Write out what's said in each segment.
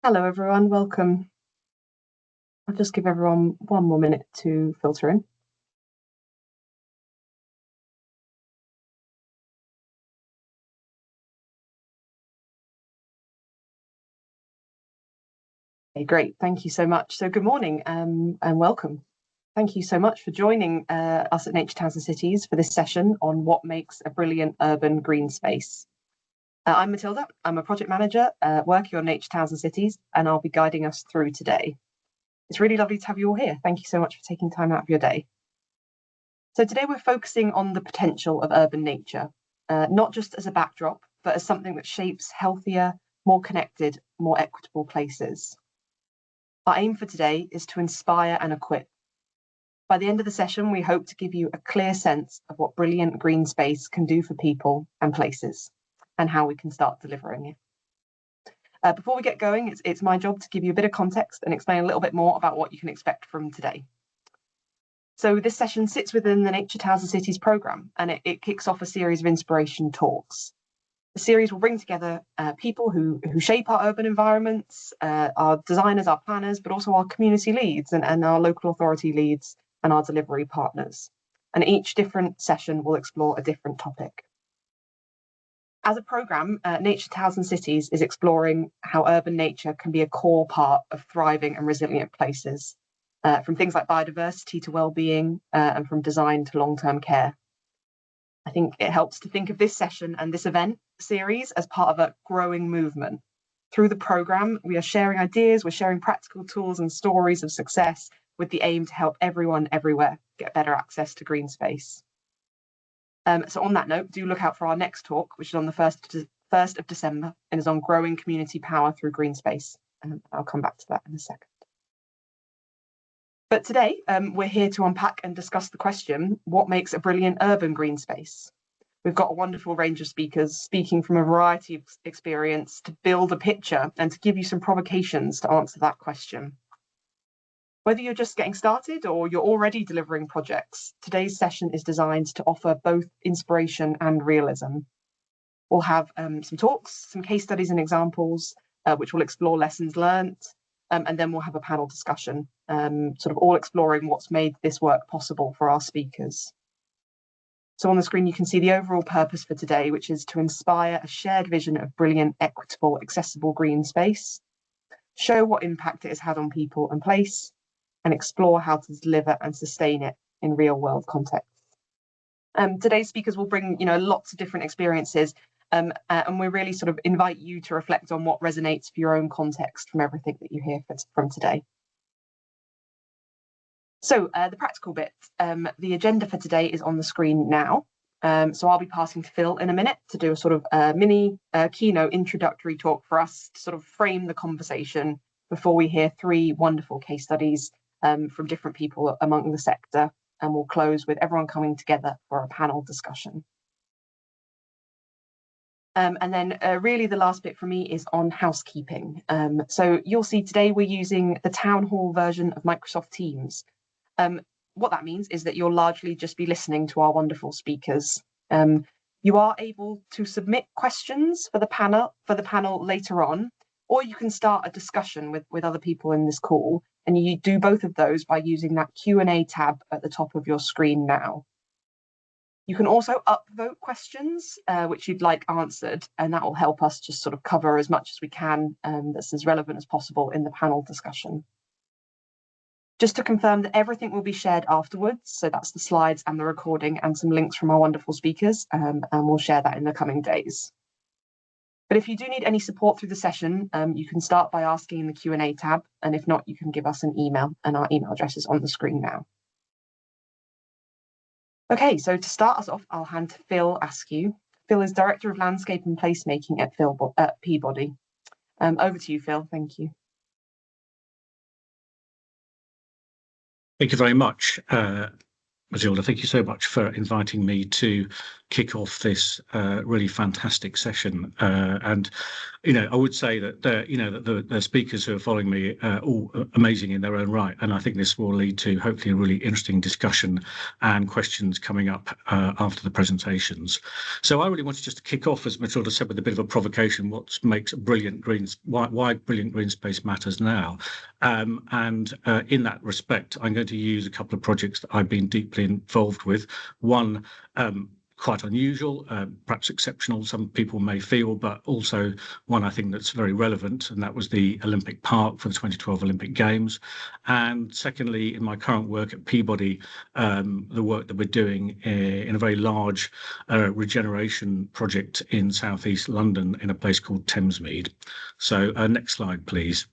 Hello everyone, welcome. I'll just give everyone one more minute to filter in. Okay, great, thank you so much. So good morning and welcome. Thank you so much for joining us at Nature Towns and Cities for this session on what makes a brilliant urban green space. I'm Matilda, I'm a project manager working on Nature Towns and Cities, and I'll be guiding us through today. It's really lovely to have you all here. Thank you so much for taking time out of your day. So today we're focusing on the potential of urban nature, not just as a backdrop, but as something that shapes healthier, more connected, more equitable places. Our aim for today is to inspire and equip. By the end of the session, we hope to give you a clear sense of what brilliant green space can do for people and places, and how we can start delivering it. Before we get going, it's my job to give you a bit of context and explain a little bit more about what you can expect from today. So this session sits within the Nature Towns and Cities programme, and it kicks off a series of inspiration talks. The series will bring together people who shape our urban environments, our designers, our planners, but also our community leads and our local authority leads and our delivery partners. And each different session will explore a different topic. As a programme, Nature Towns and Cities is exploring how urban nature can be a core part of thriving and resilient places, from things like biodiversity to well-being, and from design to long-term care. I think it helps to think of this session and this event series as part of a growing movement. Through the programme, we are sharing ideas, we're sharing practical tools and stories of success with the aim to help everyone everywhere get better access to green space. So on that note, do look out for our next talk, which is on the 1st of December and is on growing community power through green space. I'll come back to that in a second. But today, we're here to unpack and discuss the question, what makes a brilliant urban green space? We've got a wonderful range of speakers speaking from a variety of experience to build a picture and to give you some provocations to answer that question. Whether you're just getting started or you're already delivering projects, today's session is designed to offer both inspiration and realism. We'll have some talks, some case studies and examples, which will explore lessons learned, and then we'll have a panel discussion, sort of all exploring what's made this work possible for our speakers. So on the screen, you can see the overall purpose for today, which is to inspire a shared vision of brilliant, equitable, accessible green space, show what impact it has had on people and place, and explore how to deliver and sustain it in real world contexts. Today's speakers will bring, lots of different experiences, and we really sort of invite you to reflect on what resonates for your own context from everything that you hear from today. So the practical bit, the agenda for today is on the screen now. So I'll be passing to Phil in a minute to do a sort of mini keynote introductory talk for us to sort of frame the conversation before we hear 3 wonderful case studies from different people among the sector, and we'll close with everyone coming together for a panel discussion. And then really the last bit for me is on housekeeping. So you'll see today we're using the town hall version of Microsoft Teams. What that means is that you'll largely just be listening to our wonderful speakers. You are able to submit questions for the panel later on, or you can start a discussion with other people in this call, and you do both of those by using that Q&A tab at the top of your screen now. You can also upvote questions which you'd like answered, and that will help us just sort of cover as much as we can that's as relevant as possible in the panel discussion. Just to confirm that everything will be shared afterwards, so that's the slides and the recording and some links from our wonderful speakers, and we'll share that in the coming days. But if you do need any support through the session, you can start by asking in the Q&A tab, and if not, you can give us an email, and our email address is on the screen now. Okay, so to start us off, I'll hand to Phil Askew. Phil is Director of Landscape and Placemaking at Peabody. Over to you, Phil. Thank you. Thank you very much, Matilda. Thank you so much for inviting me to kick off this really fantastic session. And I would say that the speakers who are following me are all amazing in their own right, and I think this will lead to hopefully a really interesting discussion and questions coming up after the presentations. So I really wanted just to kick off, as Matilda said, with a bit of a provocation: what makes why brilliant green space matters now. And in that respect, I'm going to use a couple of projects that I've been deeply involved with. One, quite unusual, perhaps exceptional, some people may feel, but also one I think that's very relevant, and that was the Olympic Park for the 2012 Olympic Games. And secondly, in my current work at Peabody, the work that we're doing in a very large regeneration project in southeast London in a place called Thamesmead. So next slide, please.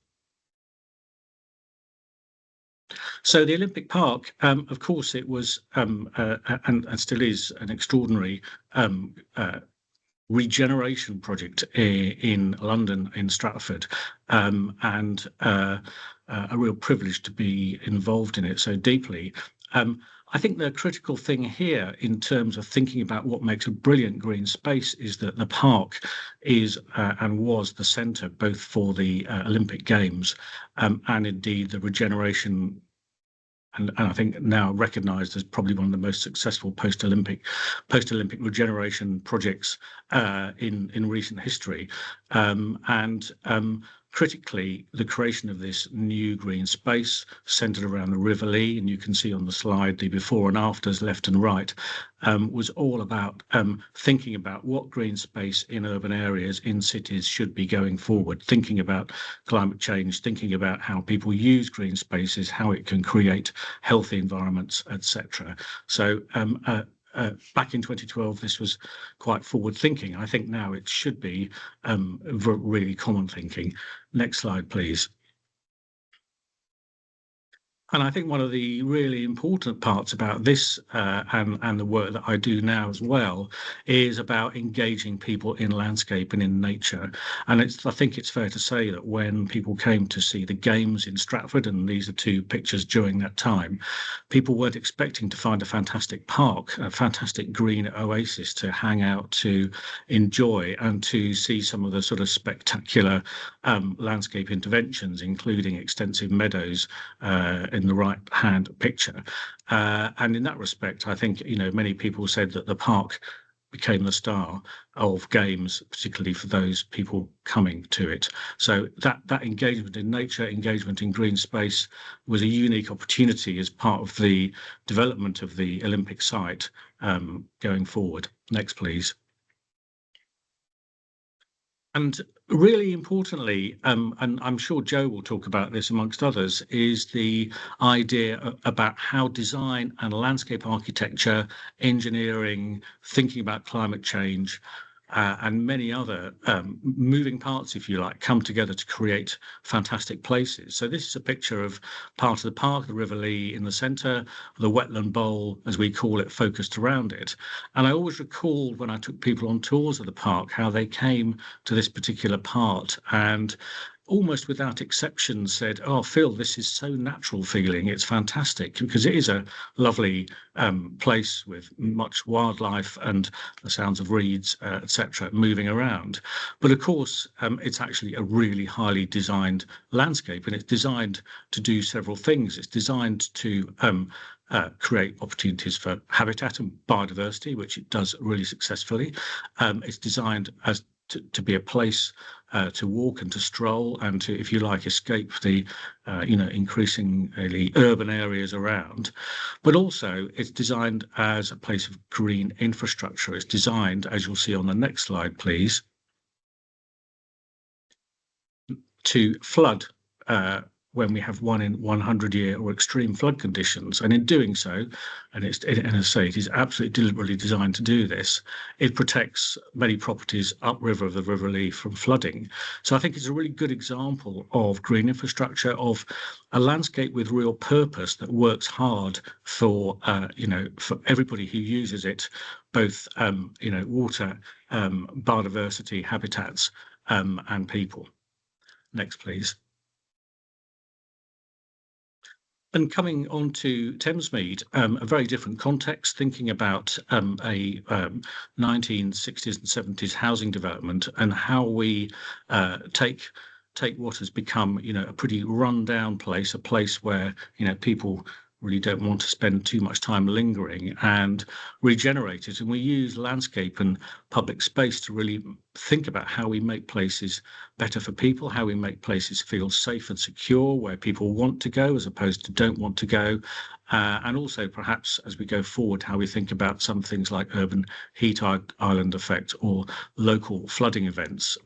So the Olympic Park, of course, it was and still is an extraordinary regeneration project in London, in Stratford, and a real privilege to be involved in it so deeply. I think the critical thing here in terms of thinking about what makes a brilliant green space is that the park is and was the centre both for the Olympic Games and indeed the regeneration, and I think now recognised as probably one of the most successful post-Olympic regeneration projects in recent history. Critically, the creation of this new green space centred around the River Lee, and you can see on the slide the before and afters left and right, was all about thinking about what green space in urban areas, in cities, should be going forward, thinking about climate change, thinking about how people use green spaces, how it can create healthy environments, etc. So back in 2012, this was quite forward thinking. I think now it should be really common thinking. Next slide, please. And I think one of the really important parts about this and the work that I do now as well is about engaging people in landscape and in nature. And I think it's fair to say that when people came to see the Games in Stratford, and these are two pictures during that time, people weren't expecting to find a fantastic park, a fantastic green oasis to hang out, to enjoy, and to see some of the sort of spectacular landscape interventions, including extensive meadows in the right hand picture. And in that respect, I think, many people said that the park became the star of Games, particularly for those people coming to it. So that engagement in nature, engagement in green space, was a unique opportunity as part of the development of the Olympic site going forward. Next, please. And really importantly, and I'm sure Joe will talk about this amongst others, is the idea about how design and landscape architecture, engineering, thinking about climate change, and many other moving parts, if you like, come together to create fantastic places. So this is a picture of part of the park, the River Lee in the centre, the wetland bowl, as we call it, focused around it. And I always recall when I took people on tours of the park, how they came to this particular part and almost without exception said, "Oh, Phil, this is so natural feeling. It's fantastic," because it is a lovely place with much wildlife and the sounds of reeds, etc., moving around. But of course, it's actually a really highly designed landscape, and it's designed to do several things. It's designed to create opportunities for habitat and biodiversity, which it does really successfully. It's designed as to be a place to walk and to stroll and to, if you like, escape the, increasingly urban areas around. But also it's designed as a place of green infrastructure. It's designed, as you'll see on the next slide, please, to flood when we have 1 in 100-year or extreme flood conditions. And in doing so, and as I say, it is absolutely deliberately designed to do this, it protects many properties upriver of the River Lee from flooding. So I think it's a really good example of green infrastructure, of a landscape with real purpose that works hard for, for everybody who uses it, both, water, biodiversity, habitats, and people. Next, please. And coming on to Thamesmead, a very different context, thinking about a 1960s and 70s housing development and how we take what has become, a pretty run-down place, a place where, people really don't want to spend too much time lingering, and regenerate it. And we use landscape and public space to really think about how we make places better for people, how we make places feel safe and secure, where people want to go as opposed to don't want to go. And also, perhaps as we go forward, how we think about some things like urban heat island effect or local flooding events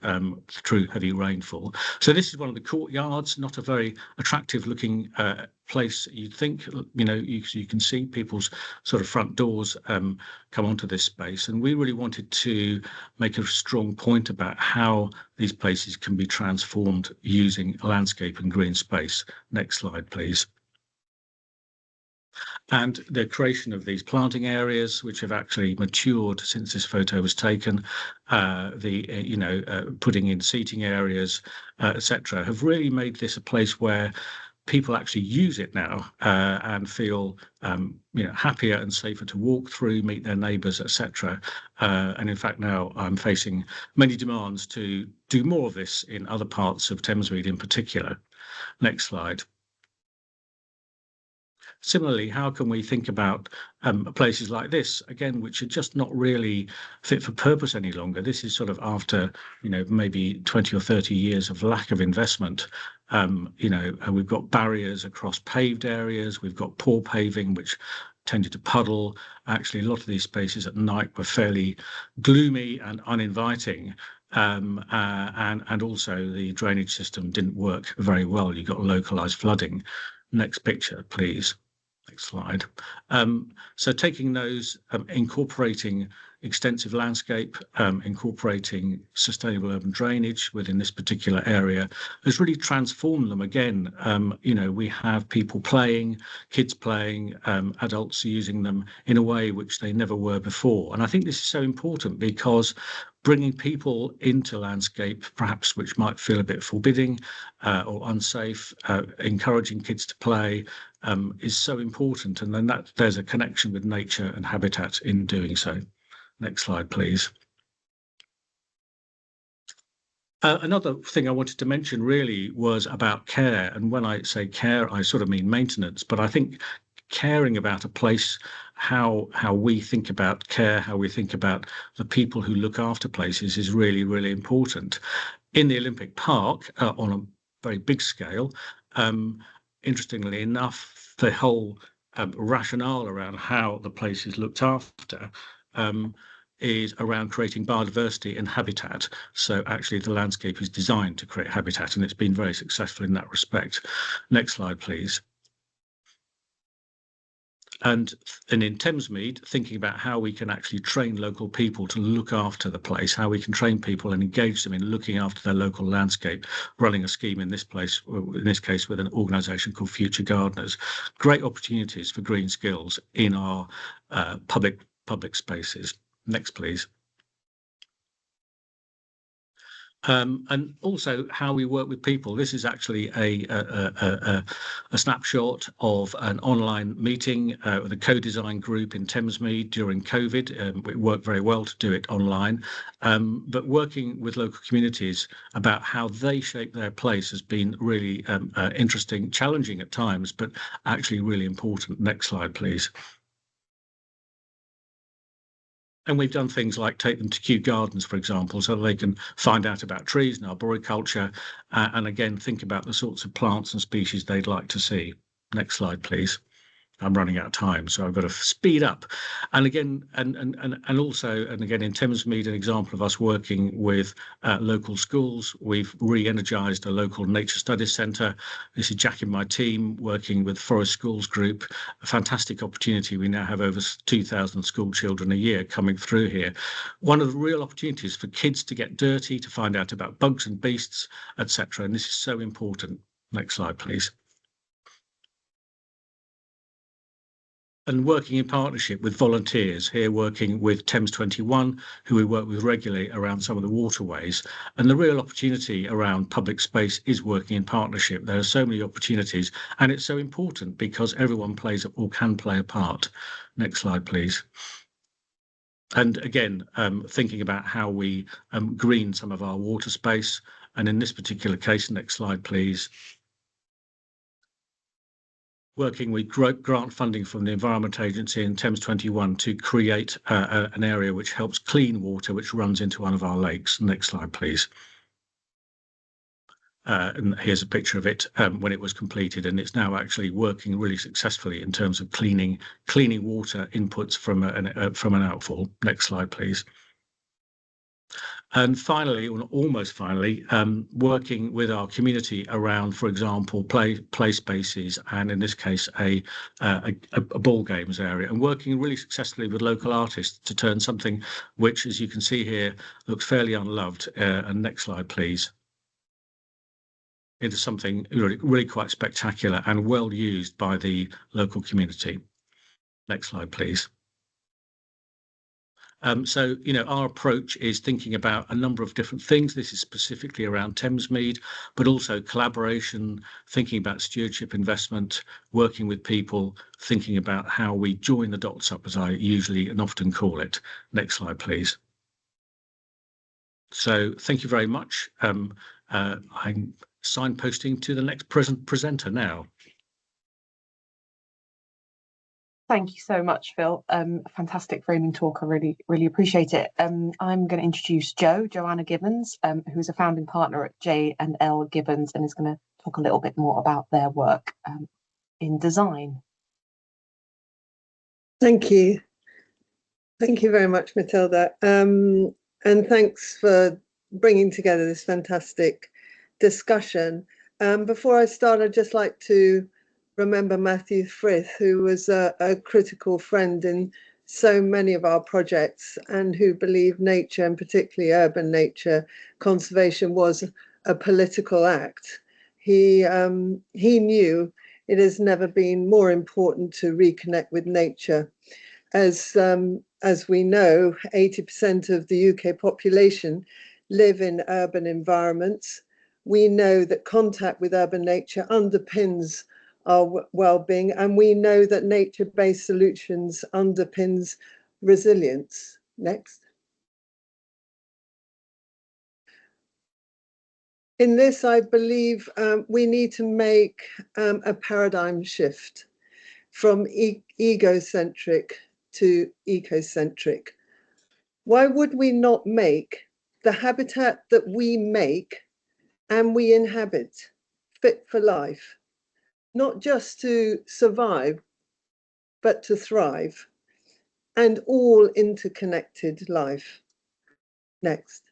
through heavy rainfall. So this is one of the courtyards, not a very attractive looking place. You'd think, you can see people's sort of front doors come onto this space. And we really wanted to make a strong point about how these places can be transformed using landscape and green space. Next slide, please. And the creation of these planting areas, which have actually matured since this photo was taken, putting in seating areas, etc., have really made this a place where people actually use it now and feel happier and safer to walk through, meet their neighbours, etc. And in fact, now I'm facing many demands to do more of this in other parts of Thamesmead in particular. Next slide. Similarly, how can we think about places like this, again, which are just not really fit for purpose any longer? This is sort of after, maybe 20 or 30 years of lack of investment. We've got barriers across paved areas. We've got poor paving, which tended to puddle. Actually, a lot of these spaces at night were fairly gloomy and uninviting. And also the drainage system didn't work very well. You got localized flooding. Next picture, please. Next slide. So taking those, incorporating extensive landscape, incorporating sustainable urban drainage within this particular area has really transformed them again. We have people playing, kids playing, adults using them in a way which they never were before. And I think this is so important because bringing people into landscape, perhaps which might feel a bit forbidding or unsafe, encouraging kids to play is so important. And then there's a connection with nature and habitat in doing so. Next slide, please. Another thing I wanted to mention really was about care. And when I say care, I sort of mean maintenance. But I think caring about a place, how we think about care, how we think about the people who look after places is really, really important. In the Olympic Park, on a very big scale, interestingly enough, the whole rationale around how the place is looked after is around creating biodiversity and habitat. So actually the landscape is designed to create habitat, and it's been very successful in that respect. Next slide, please. And in Thamesmead, thinking about how we can actually train local people to look after the place, how we can train people and engage them in looking after their local landscape, running a scheme in this case with an organisation called Future Gardeners. Great opportunities for green skills in our public spaces. Next, please. And also how we work with people. This is actually a snapshot of an online meeting with a co-design group in Thamesmead during COVID. It worked very well to do it online, but working with local communities about how they shape their place has been really interesting, challenging at times, but actually really important. Next slide, please. And we've done things like take them to Kew Gardens, for example, so they can find out about trees and arboriculture, and again, think about the sorts of plants and species they'd like to see. Next slide, please. I'm running out of time, so I've got to speed up. And again, and also, and again, in Thamesmead, an example of us working with local schools. We've re-energised a local nature studies centre. This is Jack and my team working with Forest Schools Group. A fantastic opportunity. We now have over 2,000 school children a year coming through here. One of the real opportunities for kids to get dirty, to find out about bugs and beasts, etc. And this is so important. Next slide, please. and working in partnership with volunteers here, working with Thames 21, who we work with regularly around some of the waterways. And the real opportunity around public space is working in partnership. There are so many opportunities, and it's so important because everyone plays or can play a part. Next slide, please. And again, thinking about how we green some of our water space. And in this particular case, next slide, please. Working with grant funding from the Environment Agency and Thames 21 to create an area which helps clean water, which runs into one of our lakes. Next slide, please. And here's a picture of it when it was completed, and it's now actually working really successfully in terms of cleaning water inputs from an outfall. Next slide, please. And finally, or almost finally, working with our community around, for example, play spaces, and in this case, a ball games area, and working really successfully with local artists to turn something which, as you can see here, looks fairly unloved. And next slide, please. Into something really quite spectacular and well used by the local community. Next slide, please. So, our approach is thinking about a number of different things. This is specifically around Thamesmead, but also collaboration, thinking about stewardship investment, working with people, thinking about how we join the dots up, as I usually and often call it. Next slide, please. So thank you very much. I'm signposting to the next presenter now. Thank you so much, Phil. Fantastic framing talk. I really appreciate it. I'm going to introduce Johanna Gibbons, who's a founding partner at J&L Gibbons, and is going to talk a little bit more about their work in design. Thank you. Thank you very much, Matilda. And thanks for bringing together this fantastic discussion. Before I start, I'd just like to remember Matthew Frith, who was a critical friend in so many of our projects and who believed nature, and particularly urban nature conservation, was a political act. He knew it has never been more important to reconnect with nature. As we know, 80% of the UK population live in urban environments. We know that contact with urban nature underpins our well-being, and we know that nature-based solutions underpins resilience. Next. In this, I believe we need to make a paradigm shift from egocentric to ecocentric. Why would we not make the habitat that we make and we inhabit fit for life? Not just to survive, but to thrive, and all interconnected life. Next.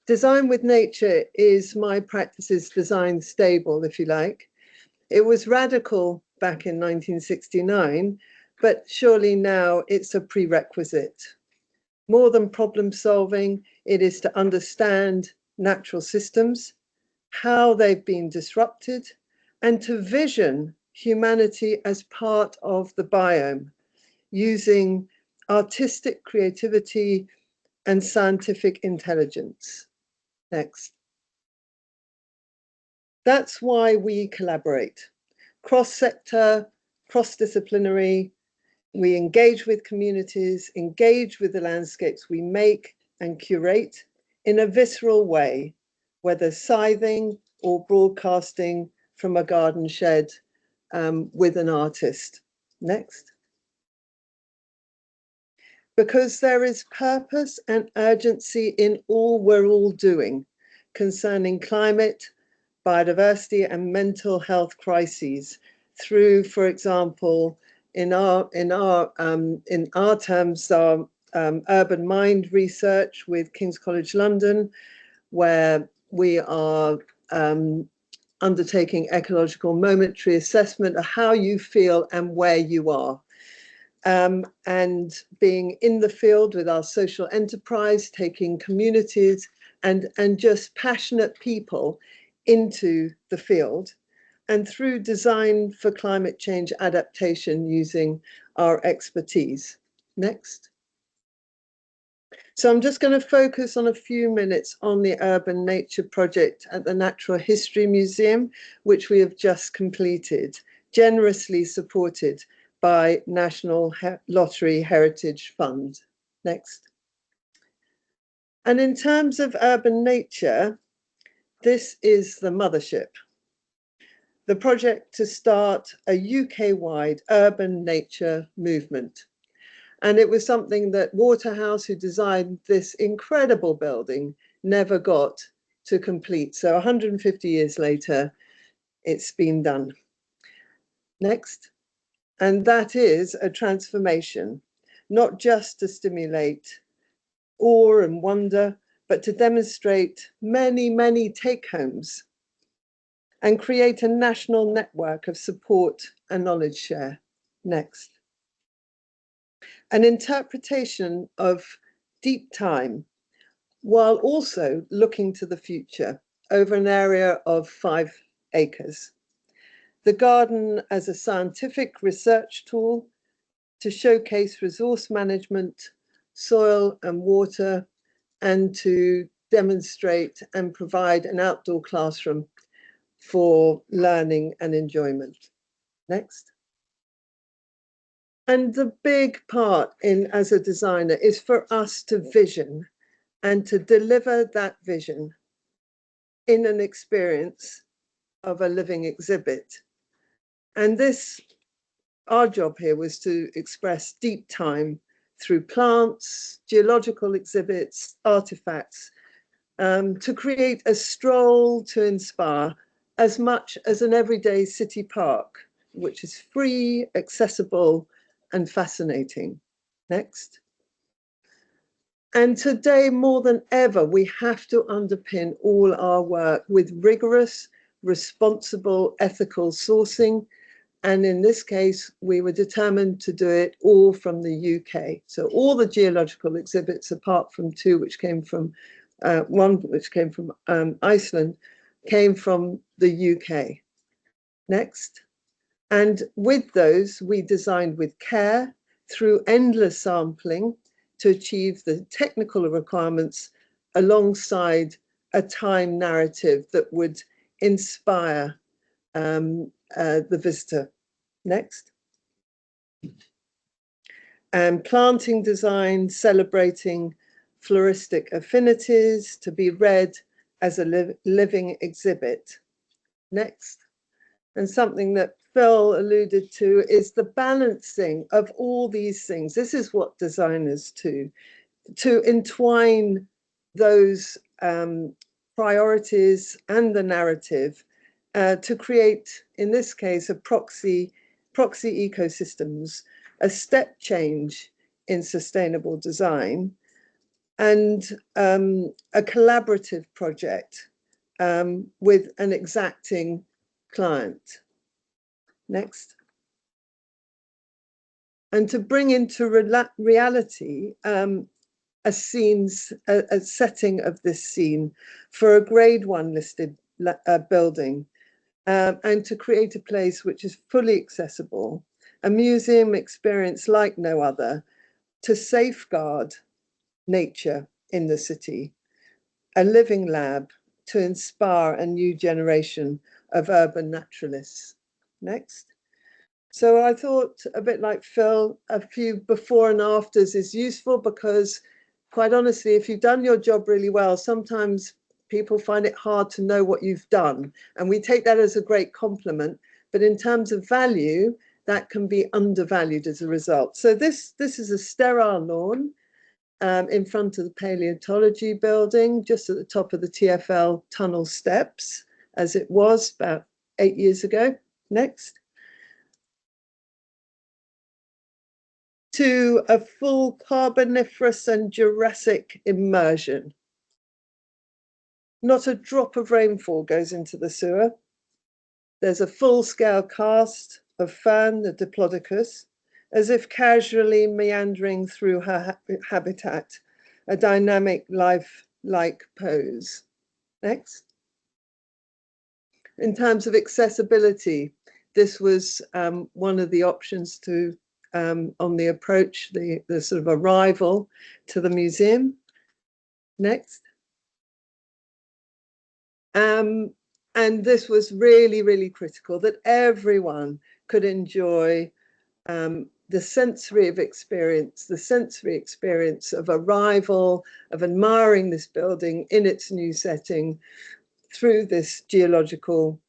Design with nature is my practice's design stable, if you like. It was radical back in 1969, but surely now it's a prerequisite. More than problem solving, it is to understand natural systems, how they've been disrupted, and to vision humanity as part of the biome, using artistic creativity and scientific intelligence. Next. That's why we collaborate. Cross-sector, cross-disciplinary, we engage with communities, engage with the landscapes we make and curate in a visceral way, whether scything or broadcasting from a garden shed with an artist. Next. Because there is purpose and urgency in all we're all doing concerning climate, biodiversity, and mental health crises through, for example, in our terms, our urban mind research with King's College London, where we are undertaking ecological momentary assessment of how you feel and where you are. And being in the field with our social enterprise, taking communities and just passionate people into the field. and through design for climate change adaptation using our expertise. Next. So I'm just going to focus on a few minutes on the Urban Nature project at the Natural History Museum, which we have just completed, generously supported by National Lottery Heritage Fund. Next. And in terms of urban nature, this is the mothership. The project to start a UK-wide urban nature movement. And it was something that Waterhouse, who designed this incredible building, never got to complete. So 150 years later, it's been done. Next. And that is a transformation, not just to stimulate awe and wonder, but to demonstrate many, many take-homes and create a national network of support and knowledge share. Next. An interpretation of deep time, while also looking to the future over an area of 5 acres. The garden as a scientific research tool to showcase resource management, soil and water, and to demonstrate and provide an outdoor classroom for learning and enjoyment. Next. And the big part as a designer is for us to vision and to deliver that vision in an experience of a living exhibit. And our job here was to express deep time through plants, geological exhibits, artifacts, to create a stroll to inspire as much as an everyday city park, which is free, accessible, and fascinating. Next. And today, more than ever, we have to underpin all our work with rigorous, responsible, ethical sourcing. And in this case, we were determined to do it all from the UK. So all the geological exhibits, apart from 2 which came from, one which came from Iceland, came from the UK. Next. And with those, we designed with care through endless sampling to achieve the technical requirements alongside a time narrative that would inspire the visitor. Next. And planting design celebrating floristic affinities to be read as a living exhibit. Next. And something that Phil alluded to is the balancing of all these things. This is what designers do, to entwine those priorities and the narrative to create, in this case, a proxy ecosystems, a step change in sustainable design, and a collaborative project with an exacting client. Next. And to bring into reality a setting of this scene for a grade 1 listed building, and to create a place which is fully accessible, a museum experience like no other, to safeguard nature in the city, a living lab to inspire a new generation of urban naturalists. Next. So I thought, a bit like Phil, a few before and afters is useful because, quite honestly, if you've done your job really well, sometimes people find it hard to know what you've done. And we take that as a great compliment. But in terms of value, that can be undervalued as a result. So this is a sterile lawn in front of the Paleontology building, just at the top of the TfL tunnel steps, as it was about 8 years ago. Next. To a full Carboniferous and Jurassic immersion. Not a drop of rainfall goes into the sewer. There's a full-scale cast of fern, the Diplodocus, as if casually meandering through her habitat, a dynamic life-like pose. Next. in terms of accessibility, this was one of the options to on the approach, the sort of arrival to the museum. Next. And this was really, really critical, that everyone could enjoy the sensory experience of arrival, of admiring this building in its new setting through this geological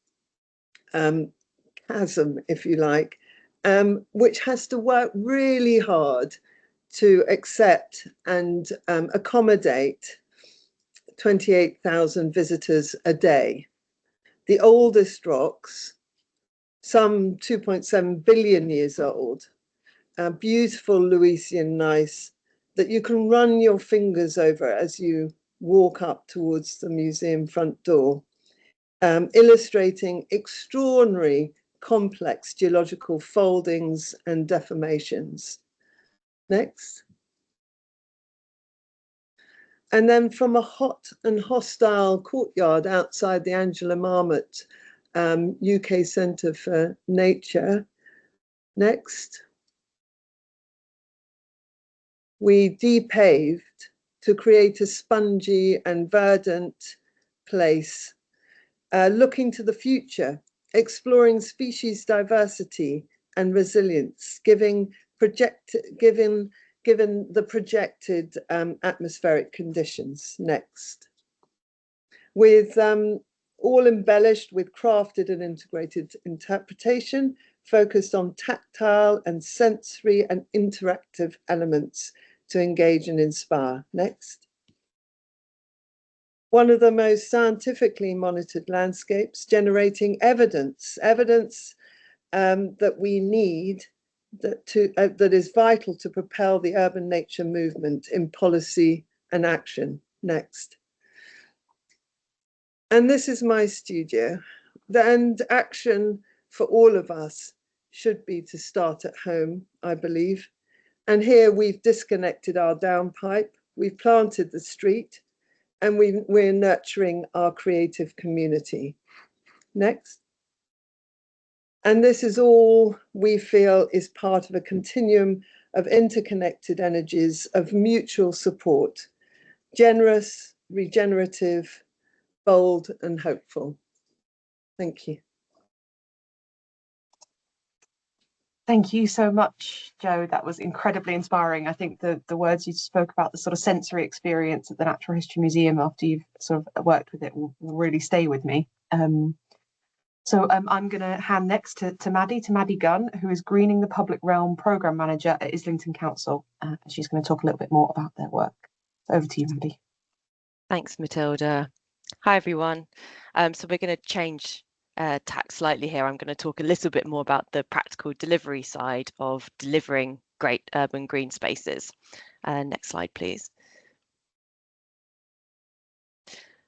chasm, if you like, which has to work really hard to accept and accommodate 28,000 visitors a day. The oldest rocks, some 2.7 billion years old, beautiful Lewisian gneiss that you can run your fingers over as you walk up towards the museum front door, illustrating extraordinary complex geological foldings and deformations. Next. And then from a hot and hostile courtyard outside the Angela Marmot UK Centre for Nature. Next. We depaved to create a spongy and verdant place, looking to the future, exploring species diversity and resilience, given the projected atmospheric conditions. Next. With all embellished with crafted and integrated interpretation, focused on tactile and sensory and interactive elements to engage and inspire. Next. One of the most scientifically monitored landscapes, generating evidence that we need, that is vital to propel the urban nature movement in policy and action. Next. And this is my studio. And action for all of us should be to start at home, I believe. And here we've disconnected our downpipe, we've planted the street, and we're nurturing our creative community. Next. And this is all we feel is part of a continuum of interconnected energies of mutual support, generous, regenerative, bold, and hopeful. Thank you. Thank you so much, Jo. That was incredibly inspiring. I think the words you spoke about, the sort of sensory experience at the Natural History Museum after you've sort of worked with it will really stay with me. So I'm going to hand next to Maddy Gunn, who is Greening the Public Realm Programme Manager at Islington Council. She's going to talk a little bit more about their work. Over to you, Maddy. Thanks, Matilda. Hi, everyone. So we're going to change tack slightly here. I'm going to talk a little bit more about the practical delivery side of delivering great urban green spaces. Next slide, please.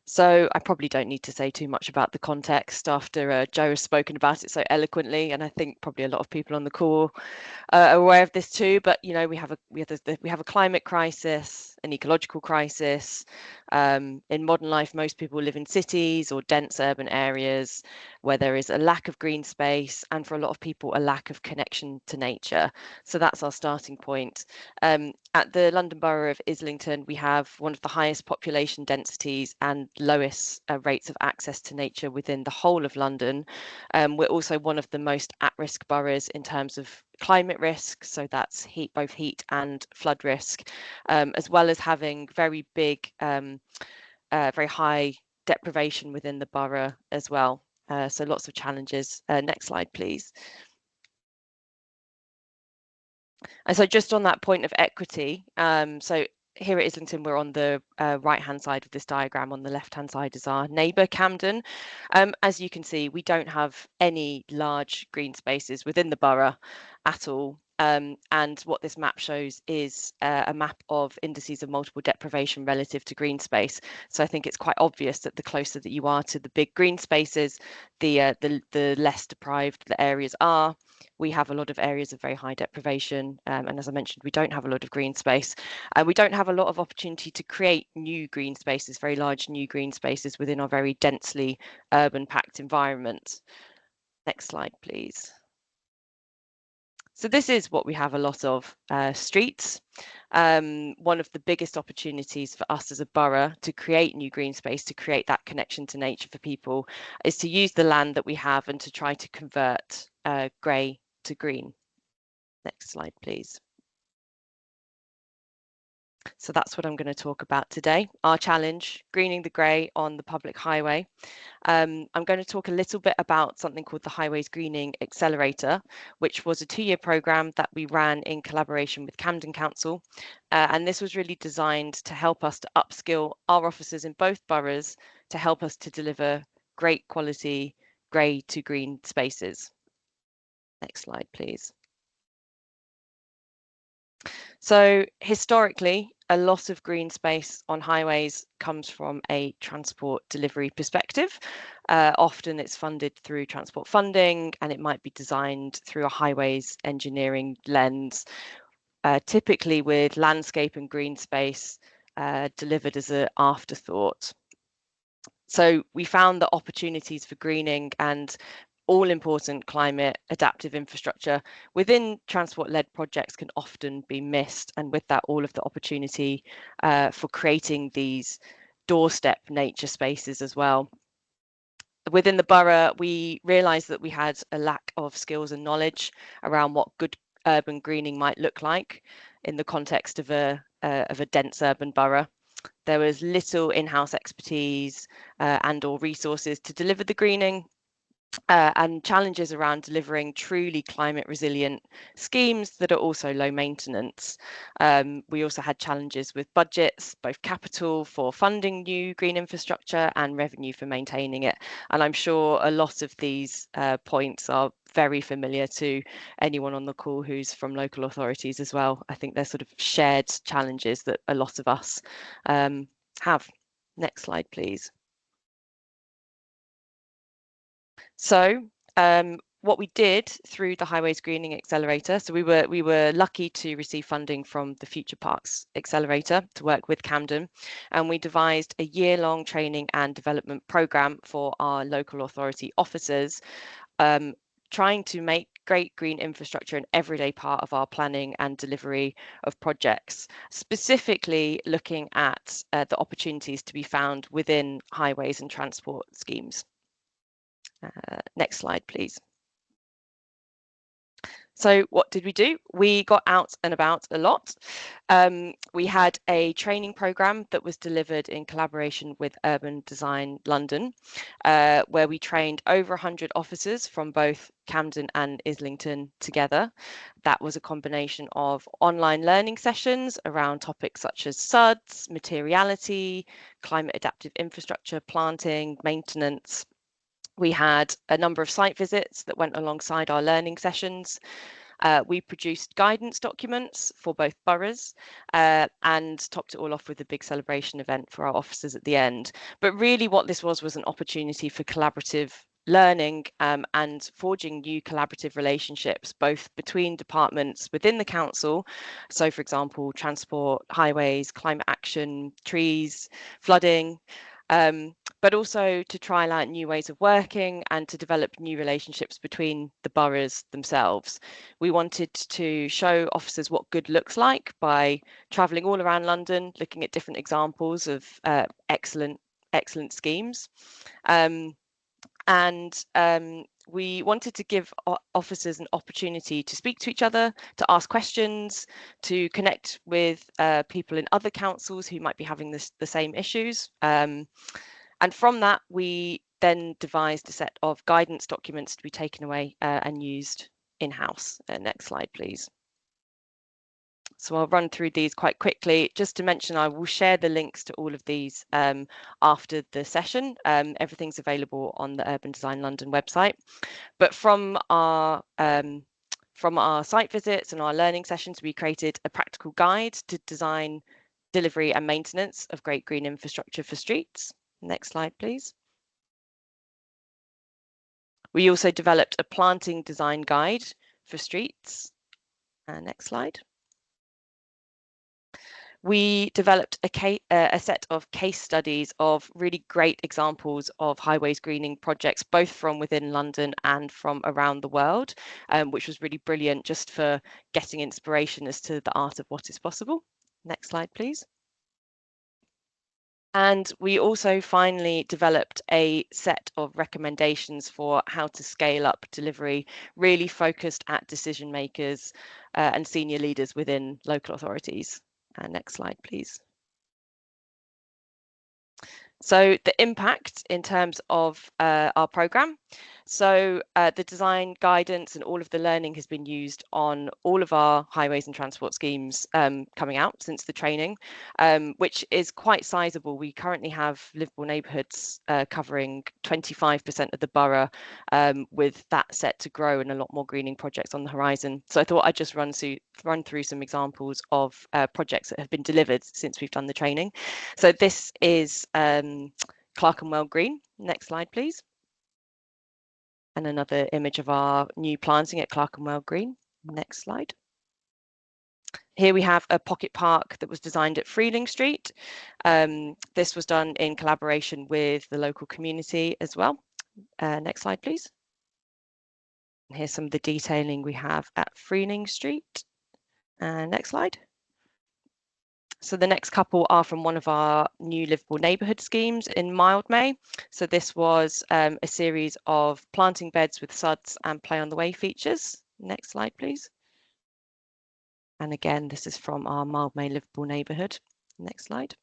So I probably don't need to say too much about the context after Jo has spoken about it so eloquently, and I think probably a lot of people on the call are aware of this too. But you know, we have a climate crisis, an ecological crisis. In modern life, most people live in cities or dense urban areas where there is a lack of green space, and for a lot of people, a lack of connection to nature. So that's our starting point. At the London Borough of Islington, we have one of the highest population densities and lowest rates of access to nature within the whole of London. We're also one of the most at-risk boroughs in terms of climate risk, so that's both heat and flood risk, as well as having very big, very high deprivation within the borough as well. So lots of challenges. Next slide, please. And so just on that point of equity, so here at Islington, we're on the right-hand side of this diagram. On the left-hand side is our neighbour, Camden. As you can see, we don't have any large green spaces within the borough at all. And what this map shows is a map of indices of multiple deprivation relative to green space. So I think it's quite obvious that the closer that you are to the big green spaces, the less deprived the areas are. We have a lot of areas of very high deprivation, and as I mentioned, we don't have a lot of green space. We don't have a lot of opportunity to create new green spaces, very large new green spaces within our very densely urban packed environment. Next slide, please. So this is what we have a lot of, streets. One of the biggest opportunities for us as a borough to create new green space, to create that connection to nature for people, is to use the land that we have and to try to convert grey to green. Next slide, please. So that's what I'm going to talk about today. Our challenge, greening the grey on the public highway. I'm going to talk a little bit about something called the Highways Greening Accelerator, which was a 2-year programme that we ran in collaboration with Camden Council. And this was really designed to help us to upskill our officers in both boroughs to help us to deliver great quality grey to green spaces. Next slide, please. So historically, a lot of green space on highways comes from a transport delivery perspective. Often it's funded through transport funding, and it might be designed through a highways engineering lens, typically with landscape and green space delivered as an afterthought. So we found that opportunities for greening and all important climate adaptive infrastructure within transport-led projects can often be missed, and with that all of the opportunity for creating these doorstep nature spaces as well. Within the borough, we realised that we had a lack of skills and knowledge around what good urban greening might look like in the context of a dense urban borough. There was little in-house expertise and or resources to deliver the greening, and challenges around delivering truly climate resilient schemes that are also low maintenance. We also had challenges with budgets, both capital for funding new green infrastructure and revenue for maintaining it. And I'm sure a lot of these points are very familiar to anyone on the call who's from local authorities as well. I think they're sort of shared challenges that a lot of us have. Next slide, please. So what we did through the Highways Greening Accelerator, so we were lucky to receive funding from the Future Parks Accelerator to work with Camden, and we devised a year-long training and development programme for our local authority officers, trying to make great green infrastructure an everyday part of our planning and delivery of projects, specifically looking at the opportunities to be found within highways and transport schemes. Next slide, please. So what did we do? We got out and about a lot. We had a training programme that was delivered in collaboration with Urban Design London, where we trained over 100 officers from both Camden and Islington together. That was a combination of online learning sessions around topics such as SUDs, materiality, climate adaptive infrastructure, planting, maintenance. We had a number of site visits that went alongside our learning sessions. We produced guidance documents for both boroughs and topped it all off with a big celebration event for our officers at the end. But really what this was an opportunity for collaborative learning and forging new collaborative relationships, both between departments within the council. So for example, transport, highways, climate action, trees, flooding, but also to trial out new ways of working and to develop new relationships between the boroughs themselves. We wanted to show officers what good looks like by travelling all around London, looking at different examples of excellent schemes. We wanted to give officers an opportunity to speak to each other, to ask questions, to connect with people in other councils who might be having the same issues. And from that, we then devised a set of guidance documents to be taken away and used in-house. Next slide, please. So I'll run through these quite quickly. Just to mention, I will share the links to all of these after the session. Everything's available on the Urban Design London website. But from our From our site visits and our learning sessions, we created a practical guide to design, delivery and maintenance of great green infrastructure for streets. Next slide, please. We also developed a planting design guide for streets. Next slide. We developed a set of case studies of really great examples of highways greening projects, both from within London and from around the world, which was really brilliant just for getting inspiration as to the art of what is possible. Next slide, please. And we also finally developed a set of recommendations for how to scale up delivery, really focused at decision makers and senior leaders within local authorities. Next slide, please. So the impact in terms of our programme. So the design guidance and all of the learning has been used on all of our highways and transport schemes coming out since the training, which is quite sizable. We currently have livable neighbourhoods covering 25% of the borough, with that set to grow and a lot more greening projects on the horizon. So I thought I'd just run through some examples of projects that have been delivered since we've done the training. So this is Clerkenwell Green. Next slide, please. And another image of our new planting at Clerkenwell Green. Next slide. Here we have a pocket park that was designed at Freeling Street. This was done in collaboration with the local community as well. Next slide, please. Here's some of the detailing we have at Freeling Street. Next slide. So the next couple are from one of our new livable neighbourhood schemes in Mildmay. So this was a series of planting beds with suds and play on the way features. Next slide, please. And again, this is from our Mildmay livable neighbourhood. Next slide.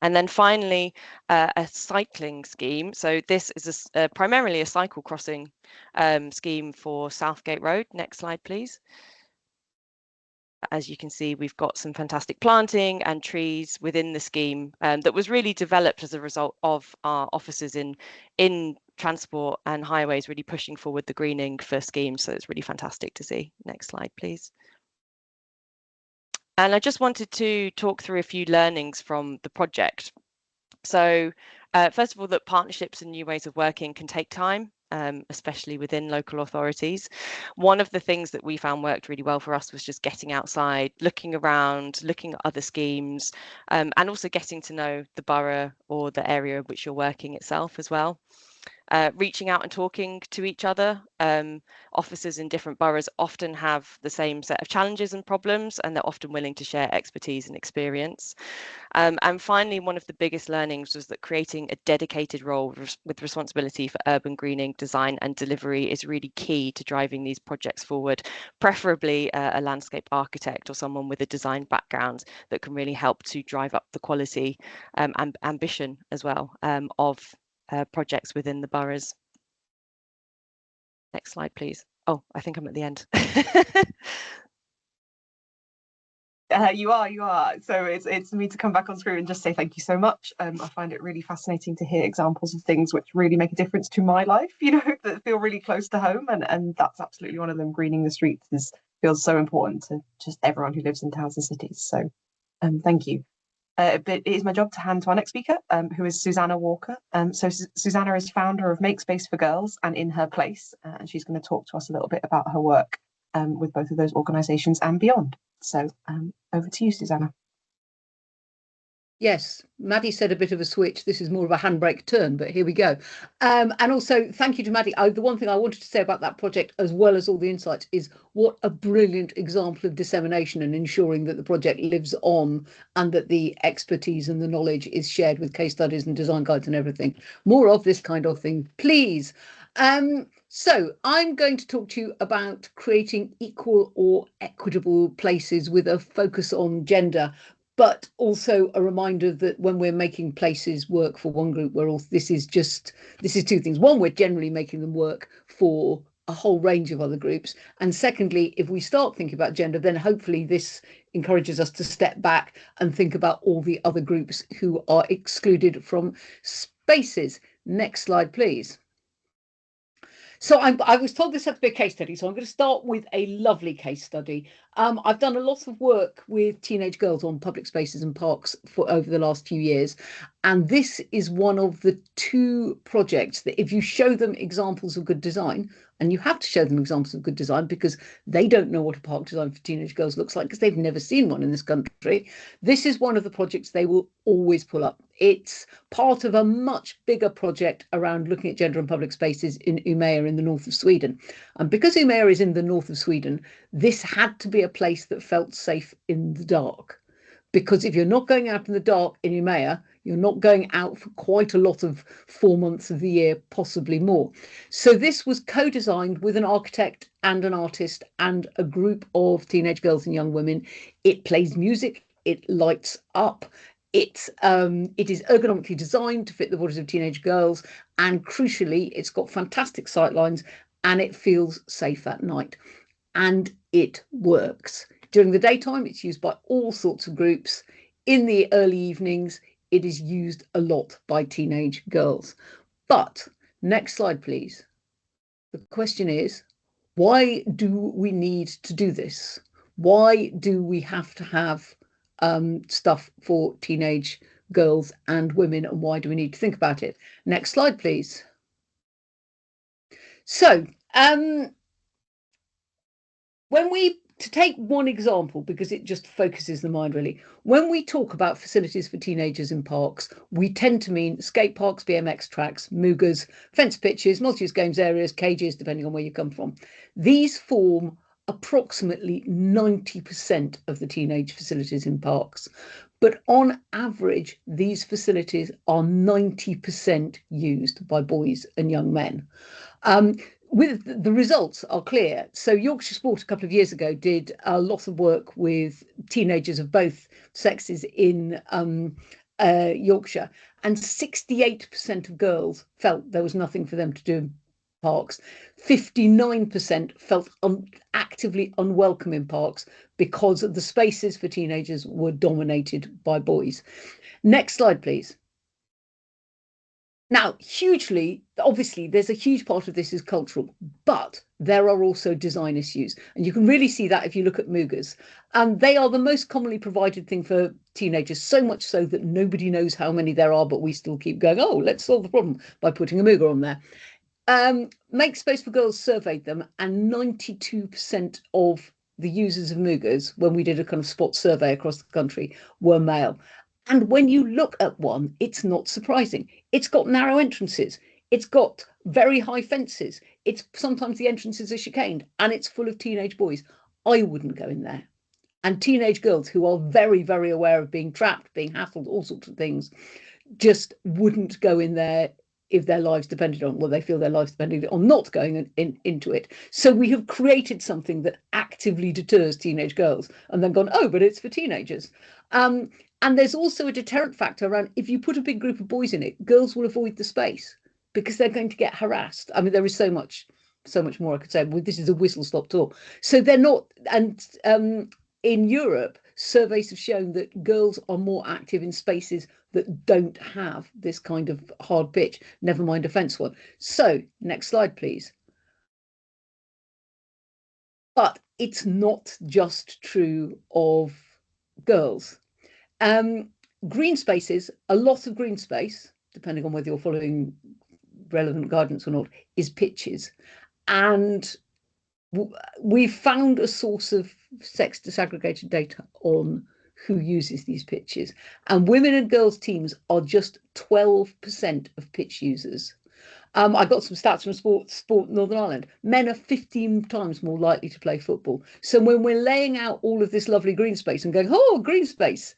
And then finally, a cycling scheme. So this is primarily a cycle crossing scheme for Southgate Road. Next slide, please. As you can see, we've got some fantastic planting and trees within the scheme that was really developed as a result of our officers in transport and highways really pushing forward the greening for schemes. So it's really fantastic to see. Next slide, please. And I just wanted to talk through a few learnings from the project. So first of all, that partnerships and new ways of working can take time, especially within local authorities. One of the things that we found worked really well for us was just getting outside, looking around, looking at other schemes, and also getting to know the borough or the area in which you're working itself as well. Reaching out and talking to each other. Officers in different boroughs often have the same set of challenges and problems, and they're often willing to share expertise and experience. And finally, one of the biggest learnings was that creating a dedicated role with responsibility for urban greening, design and delivery is really key to driving these projects forward, preferably a landscape architect or someone with a design background that can really help to drive up the quality and ambition as well of projects within the boroughs. Next slide, please. Oh, I think I'm at the end. You are. So it's me to come back on screen and just say thank you so much. I find it really fascinating to hear examples of things which really make a difference to my life, that feel really close to home. And that's absolutely one of them. Greening the streets feels so important to just everyone who lives in towns and cities. So thank you. But it is my job to hand to our next speaker, who is Susannah Walker. So Susannah is founder of Make Space for Girls and In Her Place, and she's going to talk to us a little bit about her work with both of those organisations and beyond. So over to you, Susannah. Yes, Maddy said a bit of a switch. This is more of a handbrake turn, but here we go. And also thank you to Maddy. The one thing I wanted to say about that project, as well as all the insights, is what a brilliant example of dissemination and ensuring that the project lives on and that the expertise and the knowledge is shared with case studies and design guides and everything. More of this kind of thing, please. So I'm going to talk to you about creating equal or equitable places with a focus on gender, but also a reminder that when we're making places work for one group, this is two things. One, we're generally making them work for a whole range of other groups. And secondly, if we start thinking about gender, then hopefully this encourages us to step back and think about all the other groups who are excluded from spaces. Next slide, please. So I was told this had to be a case study, so I'm going to start with a lovely case study. I've done a lot of work with teenage girls on public spaces and parks for over the last few years, and this is one of the 2 projects that if you show them examples of good design, and you have to show them examples of good design because they don't know what a park design for teenage girls looks like because they've never seen one in this country, this is one of the projects they will always pull up. It's part of a much bigger project around looking at gender in public spaces in Umeå in the north of Sweden. And because Umeå is in the north of Sweden, this had to be a place that felt safe in the dark. Because if you're not going out in the dark in Umeå, you're not going out for quite a lot of 4 months of the year, possibly more. So this was co-designed with an architect and an artist and a group of teenage girls and young women. It plays music, it lights up. It is ergonomically designed to fit the bodies of teenage girls, and crucially, it's got fantastic sightlines and it feels safe at night. And it works. During the daytime, it's used by all sorts of groups. In the early evenings, it is used a lot by teenage girls. But next slide, please. The question is, why do we need to do this? Why do we have to have stuff for teenage girls and women, and why do we need to think about it? Next slide, please. So to take one example, because it just focuses the mind really, when we talk about facilities for teenagers in parks, we tend to mean skate parks, BMX tracks, moogas, fence pitches, multi-use games areas, cages, depending on where you come from. These form approximately 90% of the teenage facilities in parks. But on average, these facilities are 90% used by boys and young men. With the results are clear. So Yorkshire Sport a couple of years ago did a lot of work with teenagers of both sexes in Yorkshire, and 68% of girls felt there was nothing for them to do in parks. 59% felt actively unwelcome in parks because the spaces for teenagers were dominated by boys. Next slide, please. Now, obviously, there's a huge part of this is cultural, but there are also design issues. And you can really see that if you look at moogas. And they are the most commonly provided thing for teenagers, so much so that nobody knows how many there are, but we still keep going, oh, let's solve the problem by putting a mooga on there. Make Space for Girls surveyed them, and 92% of the users of moogas, when we did a kind of spot survey across the country, were male. And when you look at one, it's not surprising. It's got narrow entrances. It's got very high fences. It's sometimes the entrances are chicaned, and it's full of teenage boys. I wouldn't go in there. And teenage girls who are very, very aware of being trapped, being hassled, all sorts of things, just wouldn't go in there if their lives depended on, well, they feel their lives depended on not going into it. So we have created something that actively deters teenage girls and then gone, oh, but it's for teenagers. And there's also a deterrent factor around, if you put a big group of boys in it, girls will avoid the space because they're going to get harassed. I mean, there is so much more I could say. Well, this is a whistle-stop tour. So they're not, and in Europe, surveys have shown that girls are more active in spaces that don't have this kind of hard pitch, never mind a fence one. So next slide, please. But it's not just true of girls. Green spaces, a lot of green space, depending on whether you're following relevant guidance or not, is pitches. And we've found a source of sex disaggregated data on who uses these pitches. And women and girls teams are just 12% of pitch users. I got some stats from Sport Northern Ireland. Men are 15 times more likely to play football. So when we're laying out all of this lovely green space and going, oh, green space,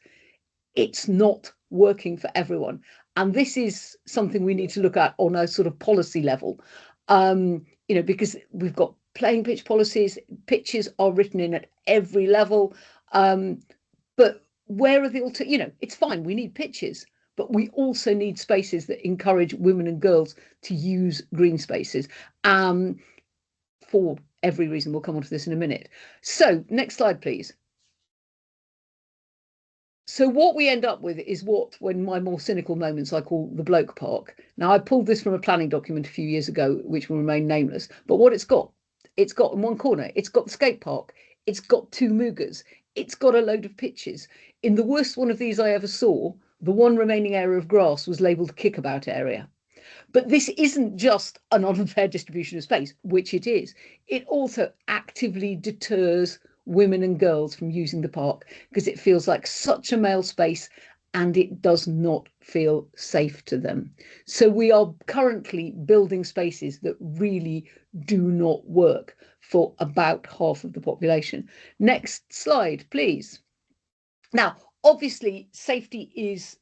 it's not working for everyone. And this is something we need to look at on a sort of policy level, because we've got playing pitch policies, pitches are written in at every level. But where are the it's fine, we need pitches, but we also need spaces that encourage women and girls to use green spaces for every reason. We'll come on to this in a minute. So next slide, please. So what we end up with is what, when my more cynical moments, I call the bloke park. Now, I pulled this from a planning document a few years ago, which will remain nameless. But what it's got in one corner, it's got the skate park, it's got 2 moogers, it's got a load of pitches. In the worst one of these I ever saw, the one remaining area of grass was labelled kickabout area. But this isn't just an unfair distribution of space, which it is. It also actively deters women and girls from using the park because it feels like such a male space and it does not feel safe to them. So we are currently building spaces that really do not work for about half of the population. Next slide, please. Now, obviously, safety is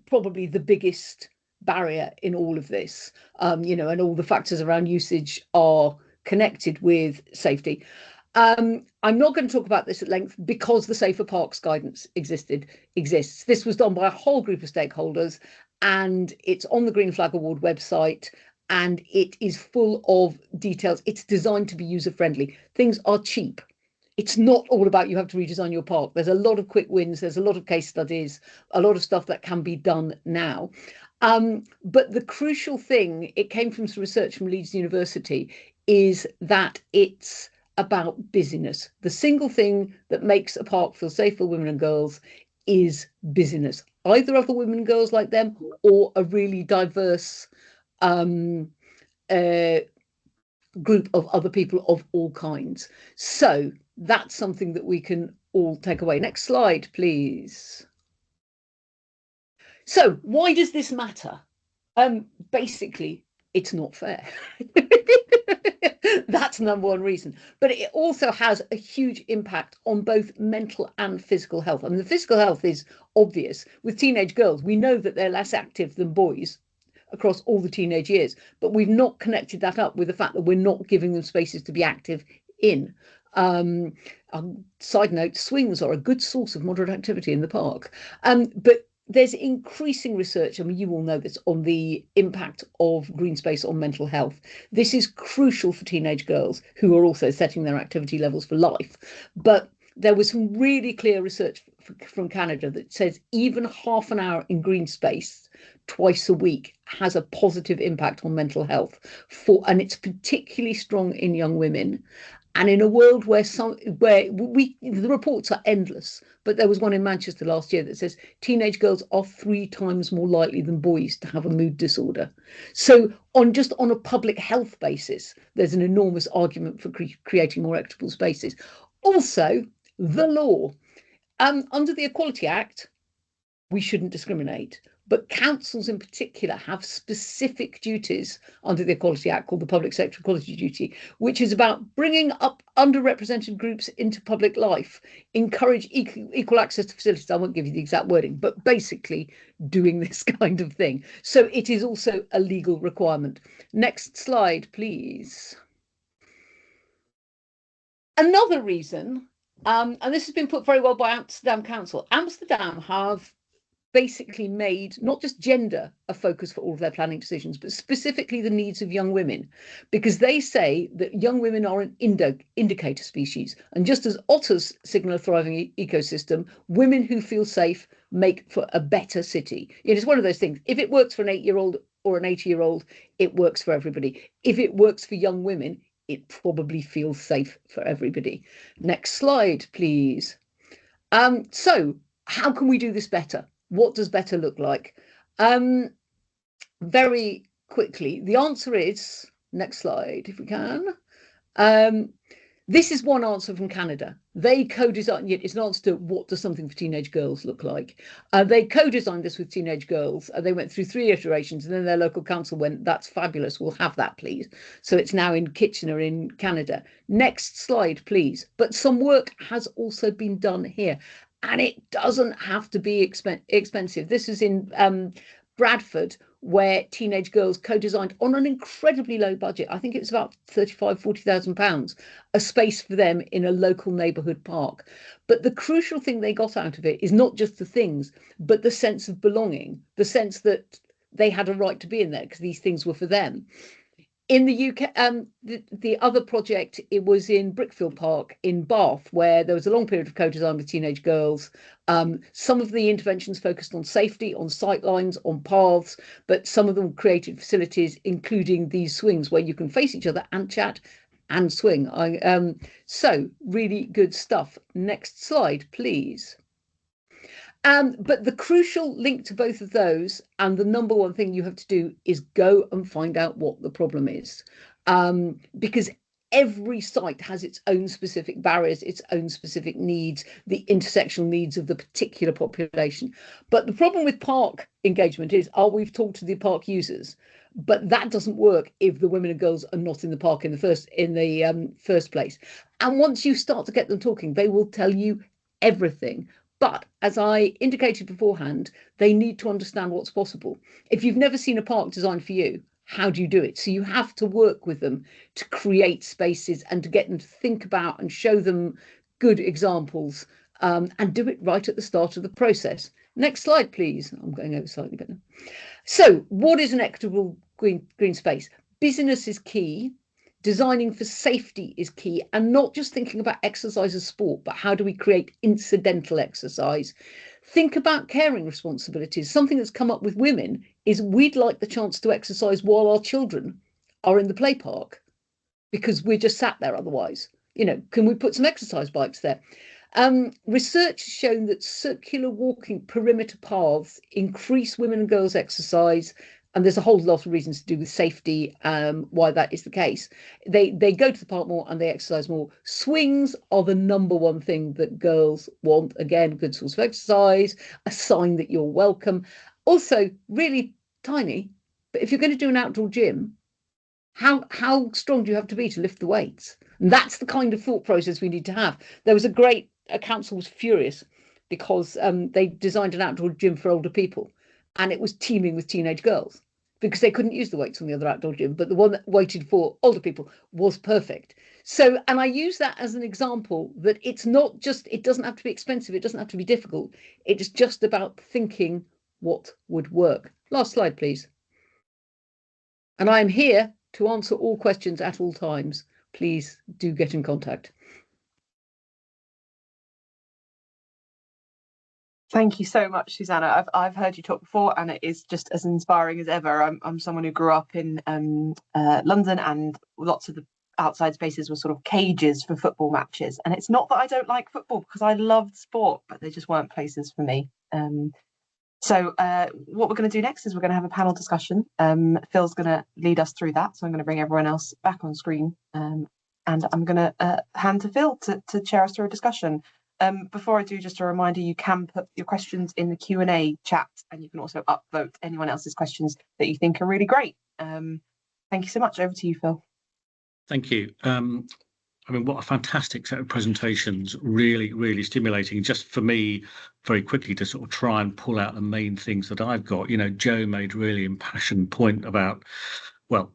probably the biggest barrier in all of this, you know, and all the factors around usage are connected with safety. I'm not going to talk about this at length because the Safer Parks guidance exists. This was done by a whole group of stakeholders and it's on the Green Flag Award website and it is full of details. It's designed to be user-friendly. Things are cheap. It's not all about you have to redesign your park. There's a lot of quick wins. There's a lot of case studies, a lot of stuff that can be done now. But the crucial thing, it came from some research from Leeds University, is that it's about busyness. The single thing that makes a park feel safe for women and girls is busyness. Either other women and girls like them or a really diverse group of other people of all kinds. So that's something that we can all take away. Next slide, please. So why does this matter? Basically, it's not fair. That's number one reason. But it also has a huge impact on both mental and physical health. I mean, the physical health is obvious. With teenage girls, we know that they're less active than boys across all the teenage years, but we've not connected that up with the fact that we're not giving them spaces to be active in. Side note, swings are a good source of moderate activity in the park. But there's increasing research, I mean, you all know this, on the impact of green space on mental health. This is crucial for teenage girls who are also setting their activity levels for life. But there was some really clear research from Canada that says even half an hour in green space twice a week has a positive impact on mental health, and it's particularly strong in young women. And in a world where the reports are endless, but there was one in Manchester last year that says teenage girls are 3 times more likely than boys to have a mood disorder. So on a public health basis, there's an enormous argument for creating more equitable spaces. Also, the law. Under the Equality Act, we shouldn't discriminate. But councils in particular have specific duties under the Equality Act called the Public Sector Equality Duty, which is about bringing up underrepresented groups into public life, encourage equal access to facilities. I won't give you the exact wording, but basically doing this kind of thing. So it is also a legal requirement. Next slide, please. Another reason, and this has been put very well by Amsterdam Council. Amsterdam have basically made not just gender a focus for all of their planning decisions, but specifically the needs of young women, because they say that young women are an indicator species. And just as otters signal a thriving ecosystem, women who feel safe make for a better city. It's one of those things. If it works for an 8-year-old or an 80-year-old, it works for everybody. If it works for young women, it probably feels safe for everybody. Next slide, please. So how can we do this better? What does better look like? Very quickly, the answer is, next slide, if we can. This is one answer from Canada. They co-designed it. It's an answer to what does something for teenage girls look like. They co-designed this with teenage girls. They went through 3 iterations and then their local council went, that's fabulous, we'll have that, please. So it's now in Kitchener in Canada. Next slide, please. But some work has also been done here. And it doesn't have to be expensive. This is in Bradford, where teenage girls co-designed on an incredibly low budget. I think it was about £40,000, a space for them in a local neighbourhood park. But the crucial thing they got out of it is not just the things, but the sense of belonging, the sense that they had a right to be in there because these things were for them. In the UK, the other project, it was in Brickfield Park in Bath, where there was a long period of co-design with teenage girls. Some of the interventions focused on safety, on sightlines, on paths, but some of them created facilities, including these swings where you can face each other and chat and swing. So really good stuff. Next slide, please. But the crucial link to both of those, and the number one thing you have to do, is go and find out what the problem is, because every site has its own specific barriers, its own specific needs, the intersectional needs of the particular population. But the problem with park engagement is, we've talked to the park users, but that doesn't work if the women and girls are not in the park in the first place. And once you start to get them talking, they will tell you everything. But as I indicated beforehand, they need to understand what's possible. If you've never seen a park designed for you, how do you do it? So you have to work with them to create spaces and to get them to think about and show them good examples, and do it right at the start of the process. Next slide, please. I'm going over slightly better. So what is an equitable green space? Busyness is key. Designing for safety is key, and not just thinking about exercise as sport, but how do we create incidental exercise? Think about caring responsibilities. Something that's come up with women is we'd like the chance to exercise while our children are in the play park, because we're just sat there otherwise. Can we put some exercise bikes there? Research has shown that circular walking perimeter paths increase women and girls' exercise. And there's a whole lot of reasons to do with safety, why that is the case. They go to the park more and they exercise more. Swings are the number one thing that girls want. Again, good source of exercise, a sign that you're welcome. Also, really tiny, but if you're going to do an outdoor gym, how strong do you have to be to lift the weights? And that's the kind of thought process we need to have. There was a council was furious because they designed an outdoor gym for older people, and it was teeming with teenage girls because they couldn't use the weights on the other outdoor gym, but the one that waited for older people was perfect. So, and I use that as an example that it's not just, it doesn't have to be expensive, it doesn't have to be difficult. It's just about thinking what would work. Last slide, please. And I'm here to answer all questions at all times. Please do get in contact. Thank you so much, Susannah. I've heard you talk before, and it is just as inspiring as ever. I'm someone who grew up in London, and lots of the outside spaces were sort of cages for football matches. And it's not that I don't like football, because I loved sport, but they just weren't places for me. So what we're going to do next is we're going to have a panel discussion. Phil's going to lead us through that, so I'm going to bring everyone else back on screen, and I'm going to hand to Phil to chair us through a discussion. Before I do, just a reminder, you can put your questions in the Q&A chat, and you can also upvote anyone else's questions that you think are really great. Thank you so much. Over to you, Phil. Thank you. What a fantastic set of presentations, really, really stimulating. Just for me, very quickly, to sort of try and pull out the main things that I've got. Joe made really impassioned point about, well,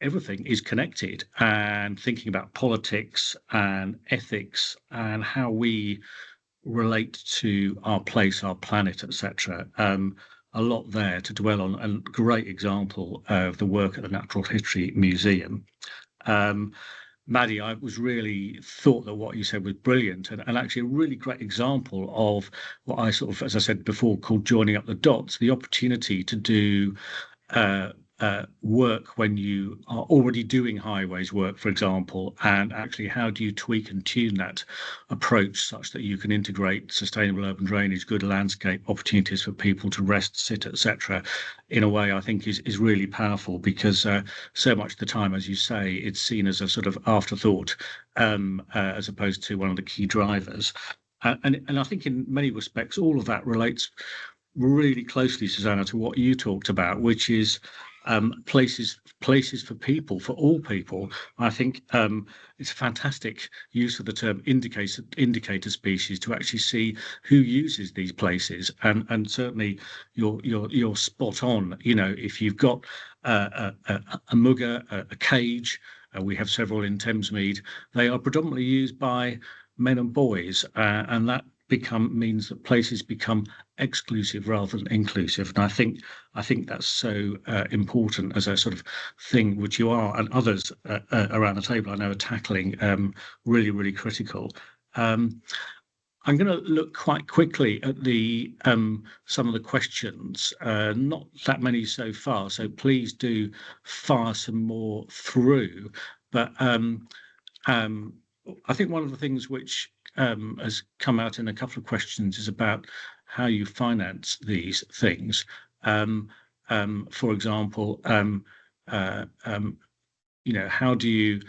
everything is connected, and thinking about politics and ethics and how we relate to our place, our planet, etc. A lot there to dwell on, and great example of the work at the Natural History Museum. Maddy, I was really thought that what you said was brilliant, and actually a really great example of what I sort of, as I said before, called joining up the dots, the opportunity to do work when you are already doing highways work, for example, and actually how do you tweak and tune that approach such that you can integrate sustainable urban drainage, good landscape opportunities for people to rest, sit, etc., in a way I think is really powerful, because so much of the time, as you say, it's seen as a sort of afterthought, as opposed to one of the key drivers. And I think in many respects all of that relates really closely, Susannah, to what you talked about, which is places for people, for all people. I think it's a fantastic use of the term indicator species to actually see who uses these places, and certainly you're spot on. If you've got a mugger, a cage, we have several in Thamesmead, they are predominantly used by men and boys, and that means that places become exclusive rather than inclusive. And I think that's so important as a sort of thing which you are and others around the table I know are tackling, really, really critical. I'm going to look quite quickly at the some of the questions, not that many so far, so please do fire some more through. But I think one of the things which has come out in a couple of questions is about how you finance these things. For example, how do you?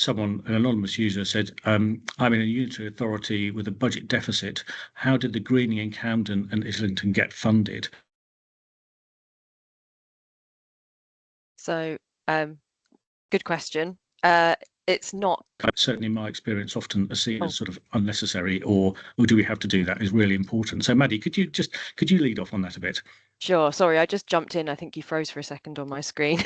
An anonymous user said, I'm in a unitary authority with a budget deficit. How did the greening in Camden and Islington get funded? So, good question. It's not. Certainly in my experience, often are seen as sort of unnecessary, or do we have to do that is really important. So Maddy, could you lead off on that a bit? Sure. Sorry, I just jumped in. I think you froze for a second on my screen.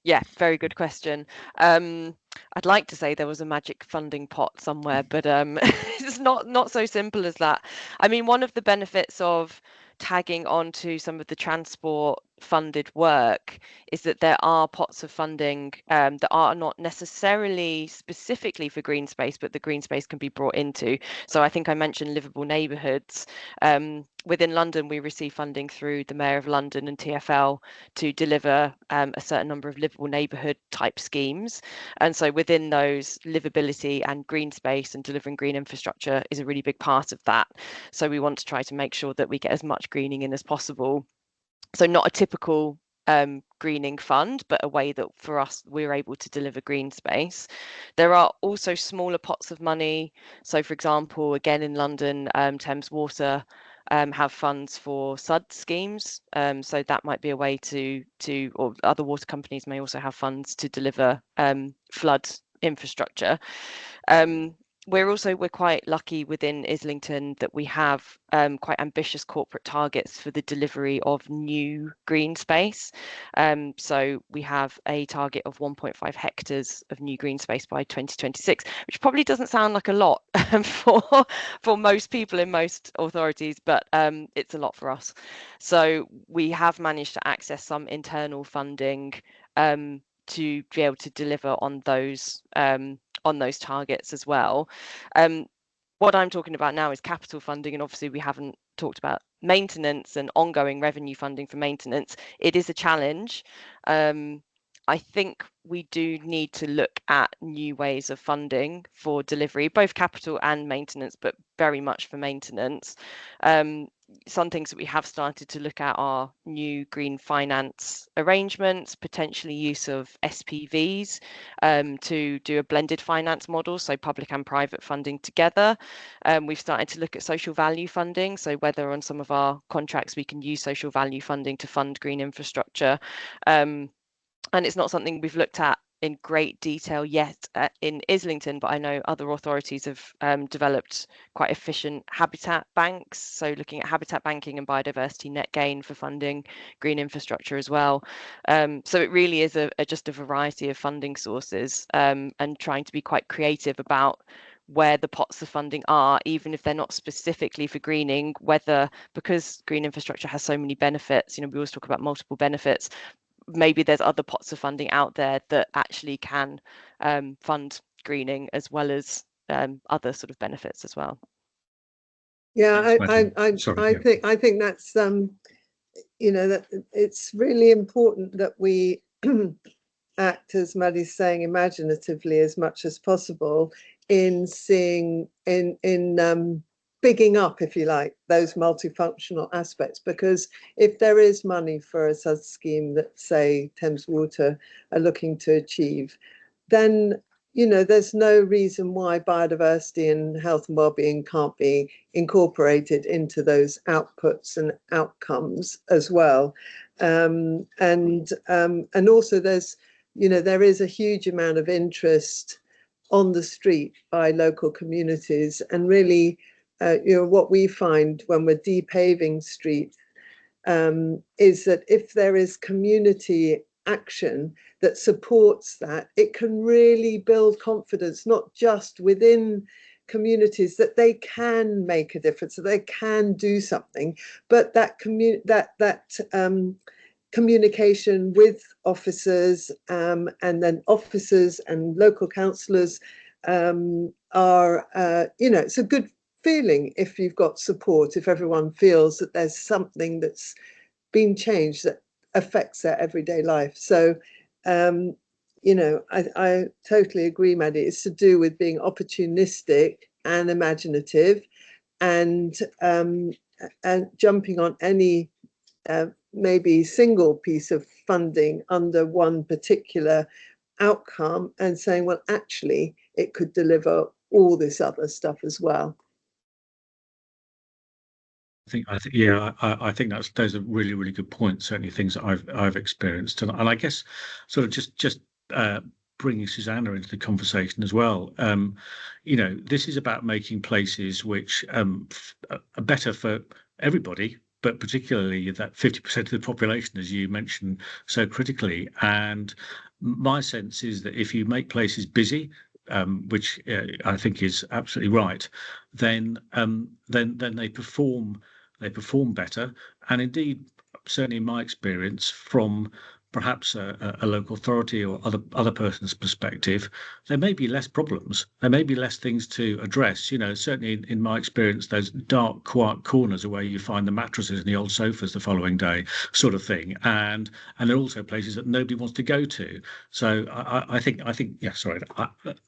Yeah, very good question. I'd like to say there was a magic funding pot somewhere, but it's not so simple as that. I mean, one of the benefits of tagging onto some of the transport funded work is that there are pots of funding that are not necessarily specifically for green space, but the green space can be brought into. So I think I mentioned livable neighbourhoods. Within London, we receive funding through the Mayor of London and TfL to deliver a certain number of livable neighbourhood type schemes. And so within those, livability and green space and delivering green infrastructure is a really big part of that. So we want to try to make sure that we get as much greening in as possible. So not a typical greening fund, but a way that for us, we're able to deliver green space. There are also smaller pots of money. So for example, again in London, Thames Water have funds for SUD schemes. So that might be a way to, or other water companies may also have funds to deliver flood infrastructure. We're quite lucky within Islington that we have quite ambitious corporate targets for the delivery of new green space. So we have a target of 1.5 hectares of new green space by 2026, which probably doesn't sound like a lot for most people in most authorities, but it's a lot for us. So we have managed to access some internal funding to be able to deliver on those targets as well. What I'm talking about now is capital funding, and obviously we haven't talked about maintenance and ongoing revenue funding for maintenance. It is a challenge. I think we do need to look at new ways of funding for delivery, both capital and maintenance, but very much for maintenance. Some things that we have started to look at are new green finance arrangements, potentially use of SPVs to do a blended finance model, so public and private funding together. We've started to look at social value funding, so whether on some of our contracts we can use social value funding to fund green infrastructure. And it's not something we've looked at in great detail yet in Islington, but I know other authorities have developed quite efficient habitat banks. So looking at habitat banking and biodiversity net gain for funding green infrastructure as well. So it really is just a variety of funding sources and trying to be quite creative about where the pots of funding are, even if they're not specifically for greening, whether because green infrastructure has so many benefits, we always talk about multiple benefits, maybe there's other pots of funding out there that actually can fund greening as well as other sort of benefits as well. Yeah, I think that's that it's really important that we act, as Maddy's saying, imaginatively as much as possible in seeing in bigging up, if you like, those multifunctional aspects, because if there is money for a SUD scheme that, say, Thames Water are looking to achieve, then there's no reason why biodiversity and health and well-being can't be incorporated into those outputs and outcomes as well. And also there's there is a huge amount of interest on the street by local communities, and really what we find when we're depaving streets is that if there is community action that supports that, it can really build confidence, not just within communities that they can make a difference, that they can do something, but that communication with officers and then officers and local councillors are, it's a good feeling if you've got support, if everyone feels that there's something that's been changed that affects their everyday life. So, I totally agree, Maddy. It's to do with being opportunistic and imaginative, and jumping on any maybe single piece of funding under one particular outcome and saying, well, actually, it could deliver all this other stuff as well. I think those are really, really good points. Certainly, things that I've experienced, and I guess sort of just bringing Susannah into the conversation as well. This is about making places which are better for everybody, but particularly that 50% of the population, as you mentioned so critically. And my sense is that if you make places busy, which I think is absolutely right, then they perform better. And indeed, certainly in my experience, from perhaps a local authority or other person's perspective, there may be less problems. There may be less things to address. Certainly in my experience, those dark, quiet corners are where you find the mattresses and the old sofas the following day, sort of thing. And there are also places that nobody wants to go to. So I think yeah. Sorry,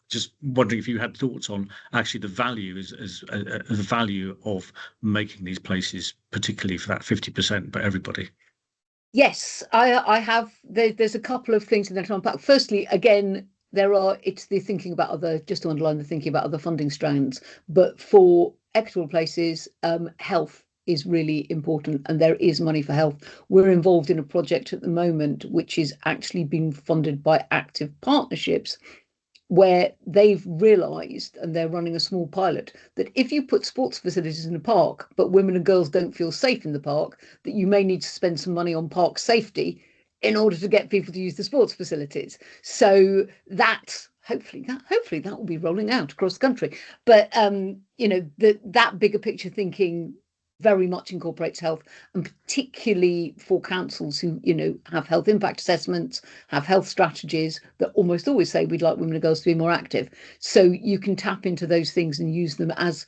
just wondering if you had thoughts on actually the value the value of making these places, particularly for that 50%, but everybody. Yes, I have. There's a couple of things in there to unpack. Firstly, again, it's the thinking about other, just to underline the thinking about other funding strands. But for equitable places, health is really important, and there is money for health. We're involved in a project at the moment which is actually being funded by active partnerships, where they've realised, and they're running a small pilot, that if you put sports facilities in a park, but women and girls don't feel safe in the park, that you may need to spend some money on park safety in order to get people to use the sports facilities. So hopefully that will be rolling out across the country. But that bigger picture thinking very much incorporates health, and particularly for councils who have health impact assessments, have health strategies that almost always say we'd like women and girls to be more active. So you can tap into those things and use them as,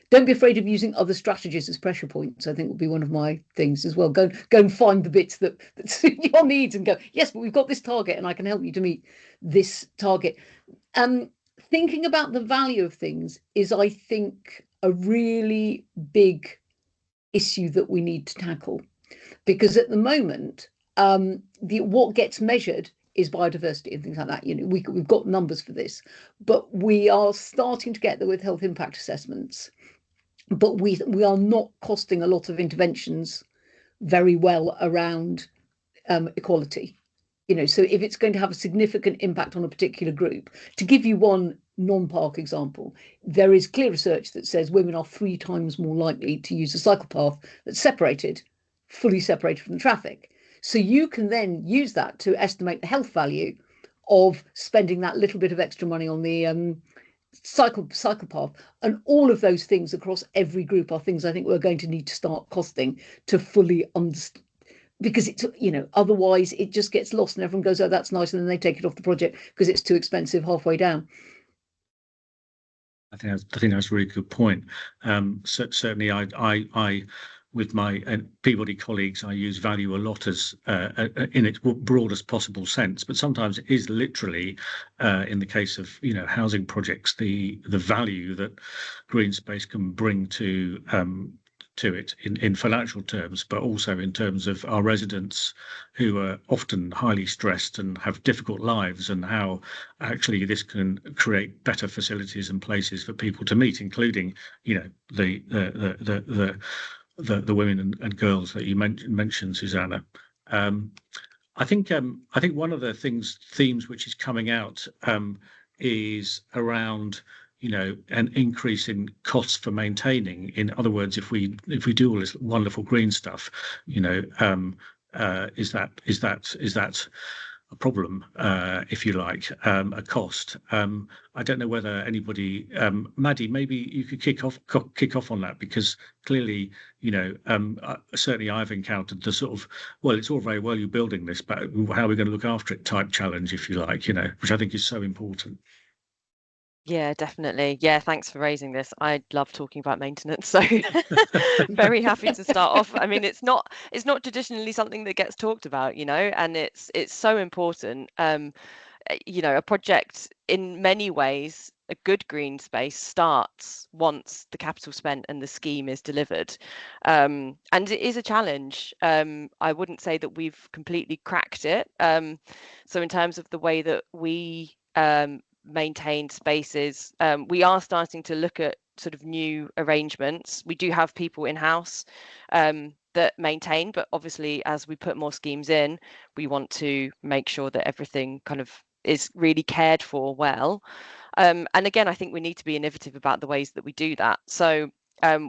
don't be afraid of using other strategies as pressure points. I think will be one of my things as well. Go and find the bits that suit your needs and go, yes, but we've got this target and I can help you to meet this target. Thinking about the value of things is, I think, a really big issue that we need to tackle, because at the moment what gets measured is biodiversity and things like that. We've got numbers for this, but we are starting to get there with health impact assessments, but we are not costing a lot of interventions very well around equality. So if it's going to have a significant impact on a particular group, to give you one non-park example, there is clear research that says women are 3 times more likely to use a cycle path that's fully separated from the traffic. So you can then use that to estimate the health value of spending that little bit of extra money on the cycle path. And all of those things across every group are things I think we're going to need to start costing to fully understand, because it's otherwise it just gets lost and everyone goes, oh, that's nice, and then they take it off the project because it's too expensive halfway down. I think that's a really good point. Certainly, I with my Peabody colleagues, I use value a lot as in its broadest possible sense. But sometimes it is literally, in the case of housing projects, the value that green space can bring to it in financial terms, but also in terms of our residents who are often highly stressed and have difficult lives, and how actually this can create better facilities and places for people to meet, including the women and girls that you mentioned, Susannah. I think one of the themes which is coming out is around an increase in costs for maintaining. In other words, if we do all this wonderful green stuff, is that problem, if you like, a cost. I don't know whether anybody, Maddy, maybe you could kick off on that, because clearly, certainly I've encountered the sort of, well, it's all very well you building this, but how are we going to look after it type challenge, if you like, which I think is so important. Yeah, definitely. Yeah, thanks for raising this. I love talking about maintenance, so very happy to start off. I mean, it's not traditionally something that gets talked about, and it's so important. A project in many ways, a good green space starts once the capital spent and the scheme is delivered. And it is a challenge. I wouldn't say that we've completely cracked it. So in terms of the way that we maintain spaces, we are starting to look at sort of new arrangements. We do have people in-house that maintain, but obviously as we put more schemes in, we want to make sure that everything kind of is really cared for well. And again, I think we need to be innovative about the ways that we do that. So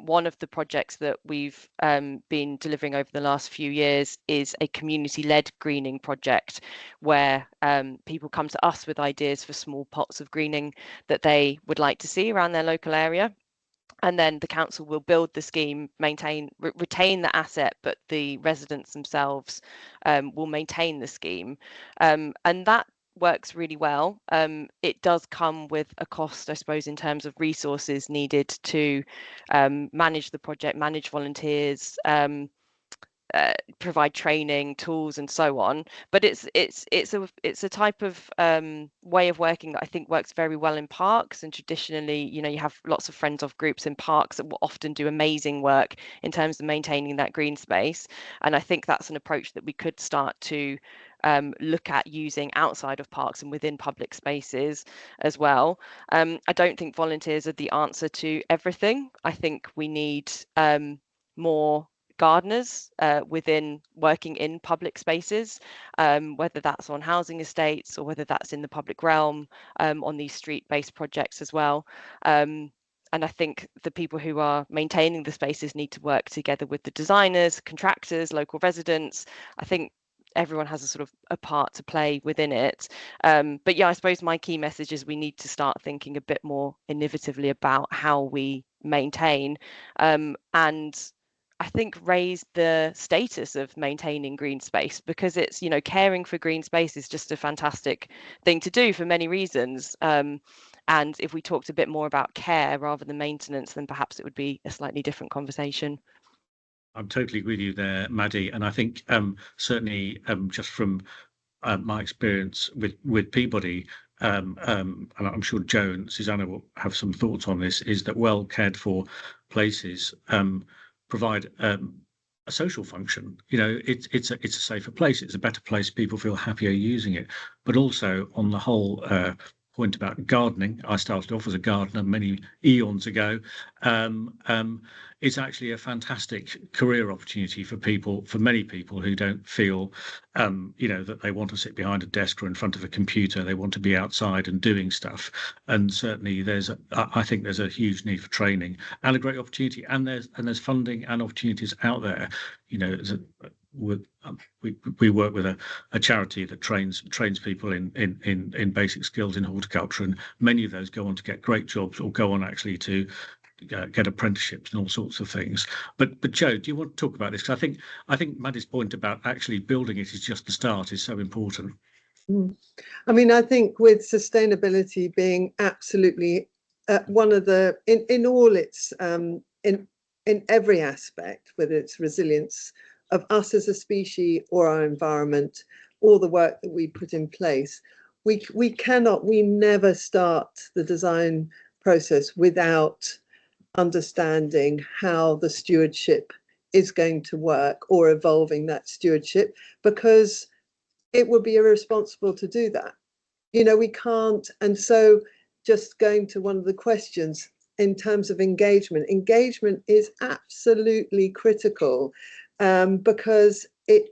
one of the projects that we've been delivering over the last few years is a community-led greening project, where people come to us with ideas for small pots of greening that they would like to see around their local area. And then the council will build the scheme, retain the asset, but the residents themselves will maintain the scheme. And that works really well. It does come with a cost, I suppose, in terms of resources needed to manage the project, manage volunteers, provide training, tools, and so on. But it's a type of way of working that I think works very well in parks. And traditionally, you have lots of friends of groups in parks that will often do amazing work in terms of maintaining that green space. And I think that's an approach that we could start to look at using outside of parks and within public spaces as well. I don't think volunteers are the answer to everything. I think we need more gardeners within working in public spaces, whether that's on housing estates or whether that's in the public realm, on these street-based projects as well. And I think the people who are maintaining the spaces need to work together with the designers, contractors, local residents. I think everyone has a sort of a part to play within it. But yeah, I suppose my key message is we need to start thinking a bit more innovatively about how we maintain, and I think raise the status of maintaining green space, because it's, caring for green space is just a fantastic thing to do for many reasons. And if we talked a bit more about care rather than maintenance, then perhaps it would be a slightly different conversation. I'm totally with you there, Maddy. And I think certainly just from my experience with Peabody, and I'm sure Joe and Susannah will have some thoughts on this, is that well cared for places provide a social function. It's a safer place. It's a better place. People feel happier using it. But also on the whole point about gardening, I started off as a gardener many eons ago. It's actually a fantastic career opportunity for many people who don't feel, that they want to sit behind a desk or in front of a computer. They want to be outside and doing stuff. And certainly I think there's a huge need for training and a great opportunity. And there's funding and opportunities out there. We work with a charity that trains people in basic skills in horticulture, and many of those go on to get great jobs or go on actually to get apprenticeships and all sorts of things. But Joe, do you want to talk about this? Because I think Maddy's point about actually building it is just the start is so important. I mean, I think with sustainability being absolutely one of the in all its in every aspect, whether it's resilience of us as a species or our environment, or the work that we put in place, we never start the design process without understanding how the stewardship is going to work, or evolving that stewardship, because it would be irresponsible to do that. We can't. And so just going to one of the questions in terms of engagement is absolutely critical, because it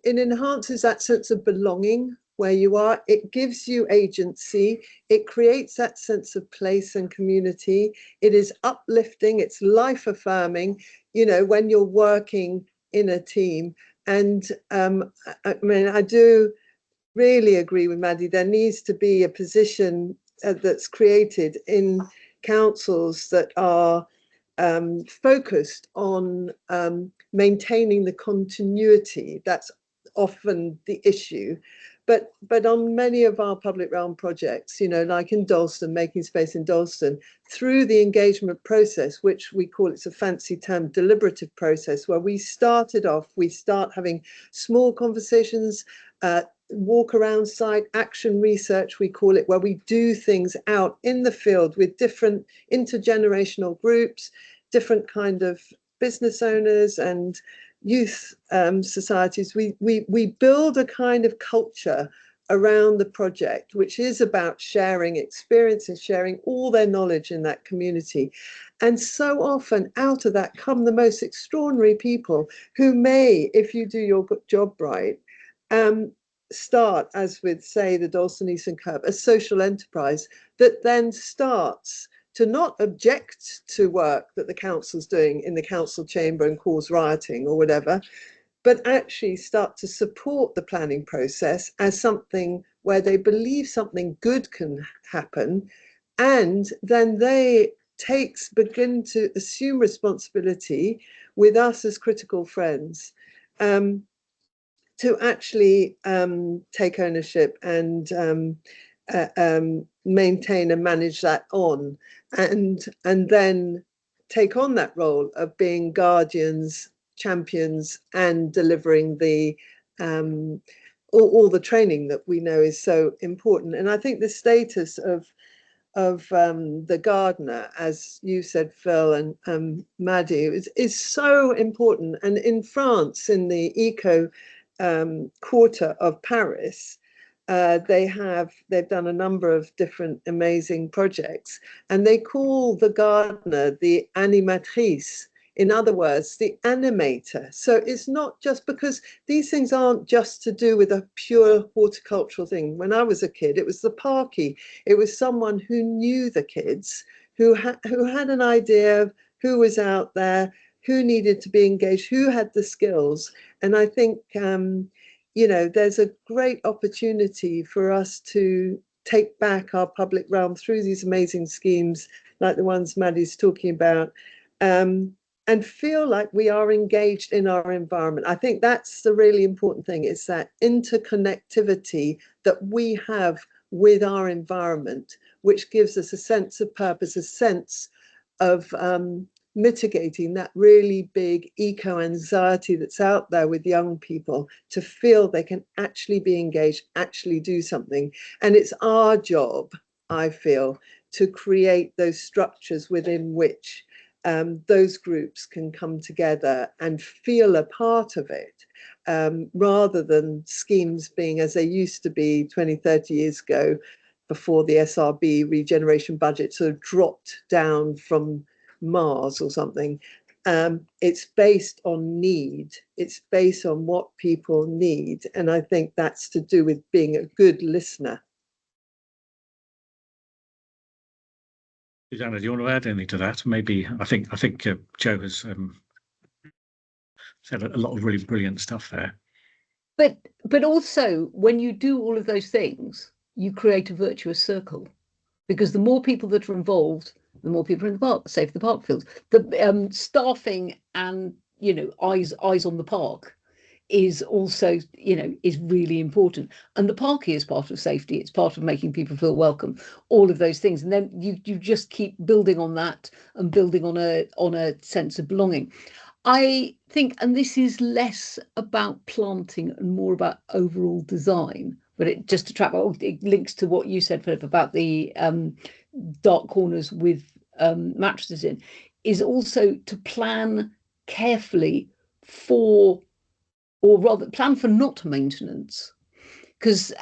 enhances that sense of belonging where you are. It gives you agency. It creates that sense of place and community. It is uplifting. It's life affirming, when you're working in a team. I mean, I do really agree with Maddy. There needs to be a position that's created in councils that are focused on maintaining the continuity. That's often the issue. But on many of our public realm projects, like in Dalston, Making Space in Dalston, through the engagement process, which we call, it's a fancy term, deliberative process, where we start having small conversations, walk around site, action research, we call it, where we do things out in the field with different intergenerational groups, different kind of business owners and youth societies. We build a kind of culture around the project, which is about sharing experiences, sharing all their knowledge in that community. And so often out of that come the most extraordinary people who may, if you do your job right, start, as with, say, the Dalston Eastern Curve, a social enterprise that then starts to not object to work that the council's doing in the council chamber and cause rioting or whatever, but actually start to support the planning process as something where they believe something good can happen, and then they begin to assume responsibility with us as critical friends, to actually take ownership and maintain and manage that on, and then take on that role of being guardians, champions, and delivering the all the training that we know is so important. And I think the status of the gardener, as you said, Phil and Maddy, is so important. And in France, in the eco quarter of Paris, they've done a number of different amazing projects, and they call the gardener the animatrice. In other words, the animator. So it's not just, because these things aren't just to do with a pure horticultural thing. When I was a kid, it was the parkie. It was someone who knew the kids, who had an idea of who was out there, who needed to be engaged, who had the skills. And I think, there's a great opportunity for us to take back our public realm through these amazing schemes like the ones Maddy's talking about, and feel like we are engaged in our environment. I think that's the really important thing. It's that interconnectivity that we have with our environment, which gives us a sense of purpose, a sense of mitigating that really big eco-anxiety that's out there with young people, to feel they can actually be engaged, actually do something. And it's our job, I feel, to create those structures within which those groups can come together and feel a part of it, rather than schemes being as they used to be 20, 30 years ago, before the SRB regeneration budget sort of dropped down from Mars or something. It's based on need. It's based on what people need. And I think that's to do with being a good listener. Susannah, do you want to add anything to that? Maybe I think Jo has said a lot of really brilliant stuff there. But also, when you do all of those things, you create a virtuous circle, because the more people that are involved, the more people in the park, safe the park feels. The staffing and eyes on the park is also is really important, and the parking is part of safety. It's part of making people feel welcome, all of those things, and then you just keep building on that and building on a sense of belonging. I think, and this is less about planting and more about overall design, but it links to what you said, Philip, about the dark corners with mattresses in, is also to plan carefully for, or rather plan for not maintenance, because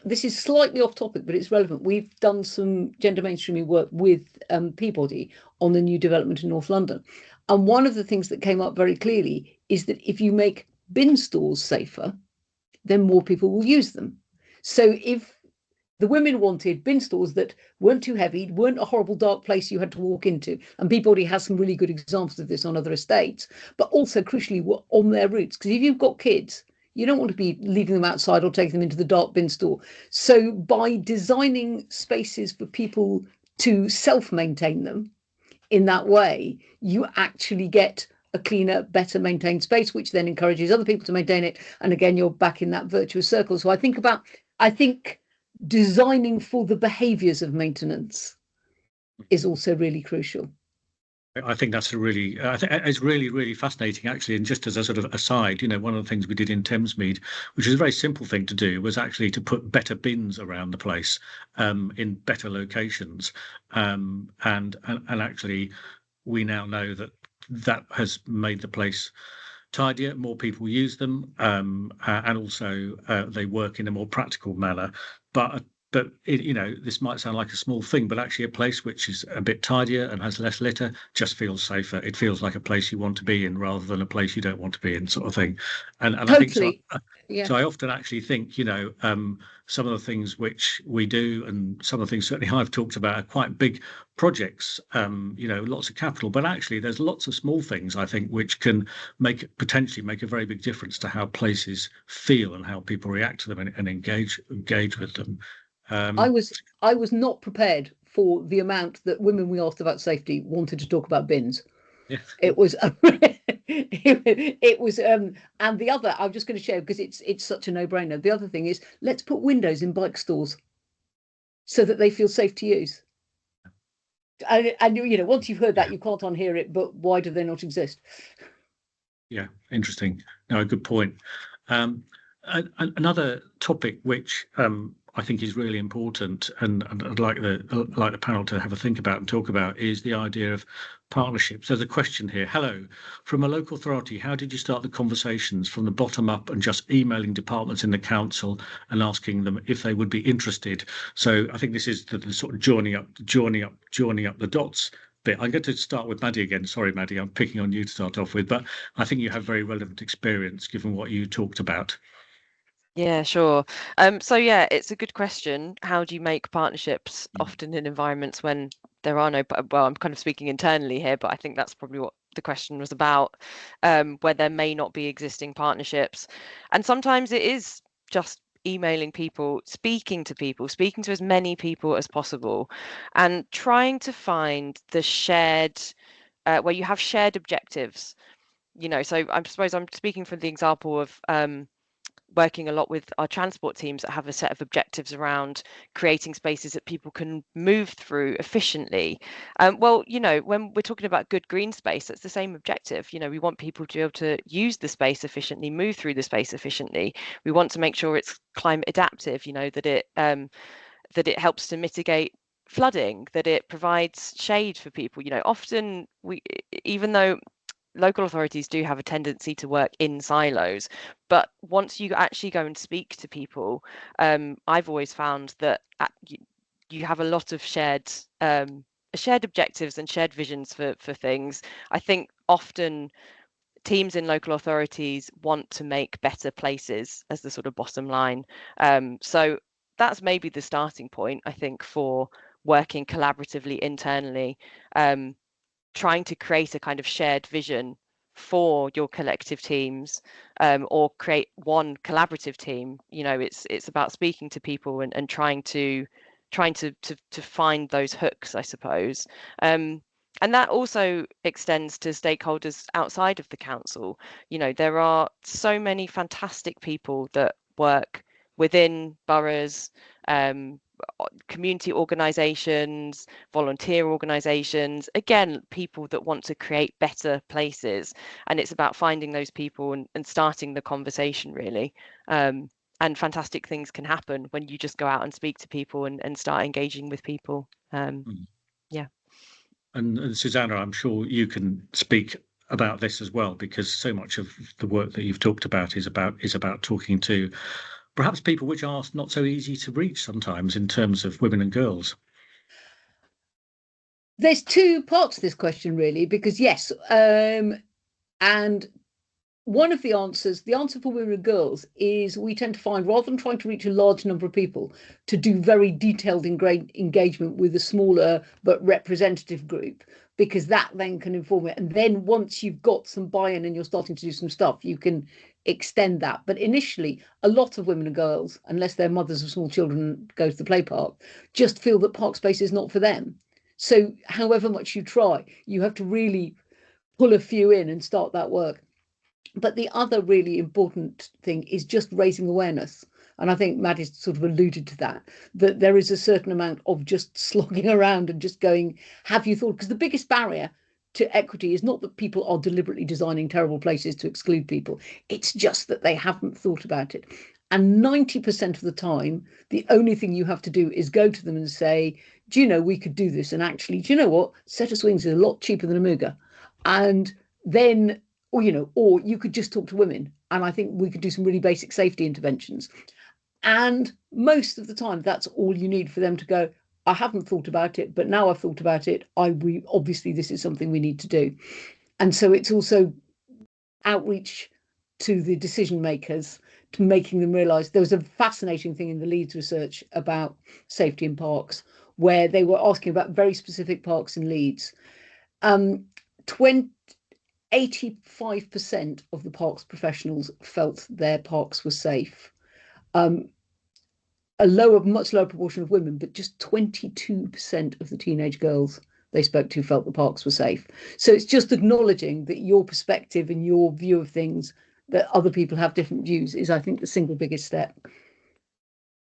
this is slightly off topic, but it's relevant. We've done some gender mainstreaming work with Peabody on the new development in North London. And one of the things that came up very clearly is that if you make bin stores safer, then more people will use them. So if The women wanted bin stores that weren't too heavy, weren't a horrible dark place you had to walk into. And Peabody has some really good examples of this on other estates, but also crucially were on their routes. Because if you've got kids, you don't want to be leaving them outside or taking them into the dark bin store. So by designing spaces for people to self-maintain them in that way, you actually get a cleaner, better maintained space, which then encourages other people to maintain it. And again, you're back in that virtuous circle. So I think designing for the behaviours of maintenance is also really crucial. I think that's I think it's really, really fascinating, actually. And just as a sort of aside, one of the things we did in Thamesmead, which is a very simple thing to do, was actually to put better bins around the place, in better locations. And actually, we now know that has made the place tidier, more people use them, and also they work in a more practical manner. But this might sound like a small thing, but actually a place which is a bit tidier and has less litter just feels safer. It feels like a place you want to be in rather than a place you don't want to be in, sort of thing. And Totally. I think so. Yeah. So I often actually think, some of the things which we do, and some of the things certainly I've talked about, are quite big projects, lots of capital, but actually there's lots of small things, I think, which can potentially make a very big difference to how places feel and how people react to them and engage with them. I was not prepared for the amount that women we asked about safety wanted to talk about bins. Yeah. It was it was and the other, I'm just going to share because it's such a no-brainer. The other thing is, let's put windows in bike stores so that they feel safe to use. And once you've heard that, you can't unhear it, but why do they not exist? Yeah, interesting. No, a good point. Another topic which I think is really important, and I'd like the panel to have a think about and talk about, is the idea of partnerships. There's a question here. Hello, from a local authority, how did you start the conversations from the bottom up and just emailing departments in the council and asking them if they would be interested? So I think this is the sort of joining up the dots bit. I'm going to start with Maddy again. Sorry, Maddy, I'm picking on you to start off with, but I think you have very relevant experience given what you talked about. Yeah, sure. So yeah, it's a good question. How do you make partnerships often in environments when there are no, well, I'm kind of speaking internally here, but I think that's probably what the question was about, where there may not be existing partnerships. And sometimes it is just emailing people, speaking to as many people as possible, and trying to find the shared, where you have shared objectives. So I suppose I'm speaking from the example of working a lot with our transport teams that have a set of objectives around creating spaces that people can move through efficiently. When we're talking about good green space, that's the same objective. We want people to be able to use the space efficiently, move through the space efficiently. We want to make sure it's climate adaptive, that it helps to mitigate flooding, that it provides shade for people. Often even though local authorities do have a tendency to work in silos, but once you actually go and speak to people, I've always found that you have a lot of shared objectives and shared visions for things. I think often teams in local authorities want to make better places as the sort of bottom line. So that's maybe the starting point, I think, for working collaboratively internally. Trying to create a kind of shared vision for your collective teams, or create one collaborative team. It's about speaking to people and trying to find those hooks, I suppose. And that also extends to stakeholders outside of the council. There are so many fantastic people that work within boroughs, community organisations, volunteer organisations, again, people that want to create better places. And it's about finding those people and starting the conversation, really. And fantastic things can happen when you just go out and speak to people and start engaging with people. Yeah. And Susannah, I'm sure you can speak about this as well, because so much of the work that you've talked about is about talking to perhaps people which are not so easy to reach sometimes in terms of women and girls. There's two parts to this question, really, because yes, and one of the answer for women and girls is we tend to find, rather than trying to reach a large number of people, to do very detailed engagement with a smaller but representative group, because that then can inform it. And then once you've got some buy-in and you're starting to do some stuff, you can extend that. But initially, a lot of women and girls, unless their mothers of small children go to the play park, just feel that park space is not for them. So however much you try, you have to really pull a few in and start that work. But the other really important thing is just raising awareness. And I think Maddy's sort of alluded to that there is a certain amount of just slogging around and just going, have you thought? Because the biggest barrier to equity is not that people are deliberately designing terrible places to exclude people. It's just that they haven't thought about it. And 90% of the time, the only thing you have to do is go to them and say, do you know, we could do this. And actually, do you know what? Set of swings is a lot cheaper than a Muga. And then, or, you know, or you could just talk to women. And I think we could do some really basic safety interventions. And most of the time, that's all you need for them to go, I haven't thought about it, but now I've thought about it. Obviously, this is something we need to do. And so it's also outreach to the decision makers, to making them realise. There was a fascinating thing in the Leeds research about safety in parks, where they were asking about very specific parks in Leeds. 85% of the parks professionals felt their parks were safe. A much lower proportion of women, but just 22% of the teenage girls they spoke to felt the parks were safe. So it's just acknowledging that your perspective and your view of things, that other people have different views, is, I think, the single biggest step.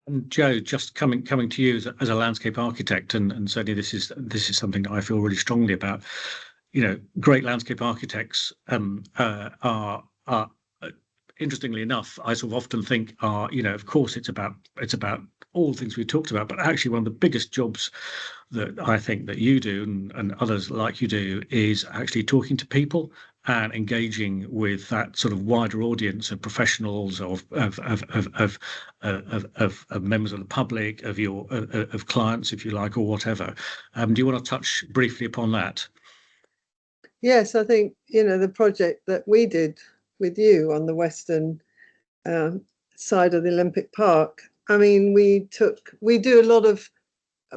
And Joe, just coming to you as a landscape architect, and certainly this is something that I feel really strongly about. You know, great landscape architects are interestingly enough, I sort of often think are, you know, of course it's about all the things we talked about, but actually one of the biggest jobs that I think that you do and others like you do is actually talking to people and engaging with that sort of wider audience of professionals, of members of the public, of clients, if you like, or whatever. Do you want to touch briefly upon that? Yes, I think, you know, the project that we did with you on the western side of the Olympic Park, I mean, we do a lot of,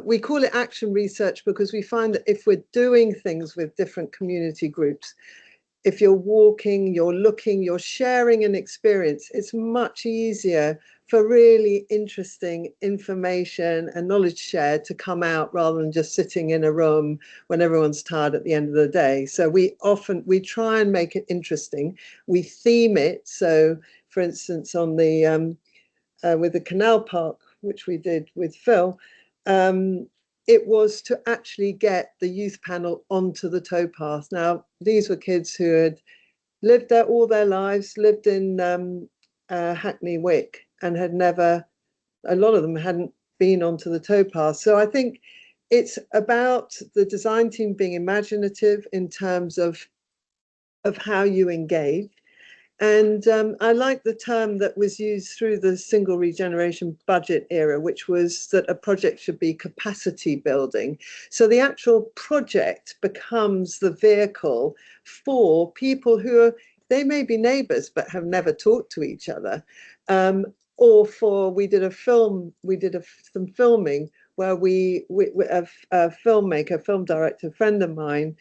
we call it action research, because we find that if we're doing things with different community groups, if you're walking, you're looking, you're sharing an experience, it's much easier for really interesting information and knowledge share to come out, rather than just sitting in a room when everyone's tired at the end of the day. So we try and make it interesting. We theme it. So for instance, on the with the canal park, which we did with Phil, it was to actually get the youth panel onto the towpath. Now, these were kids who had lived there all their lives, lived in Hackney Wick, and had never, a lot of them hadn't been onto the towpath. So I think it's about the design team being imaginative in terms of how you engage. And I like the term that was used through the single regeneration budget era, which was that a project should be capacity building. So the actual project becomes the vehicle for people who are, they may be neighbours but have never talked to each other. We did some filming where a filmmaker, film director, friend of mine,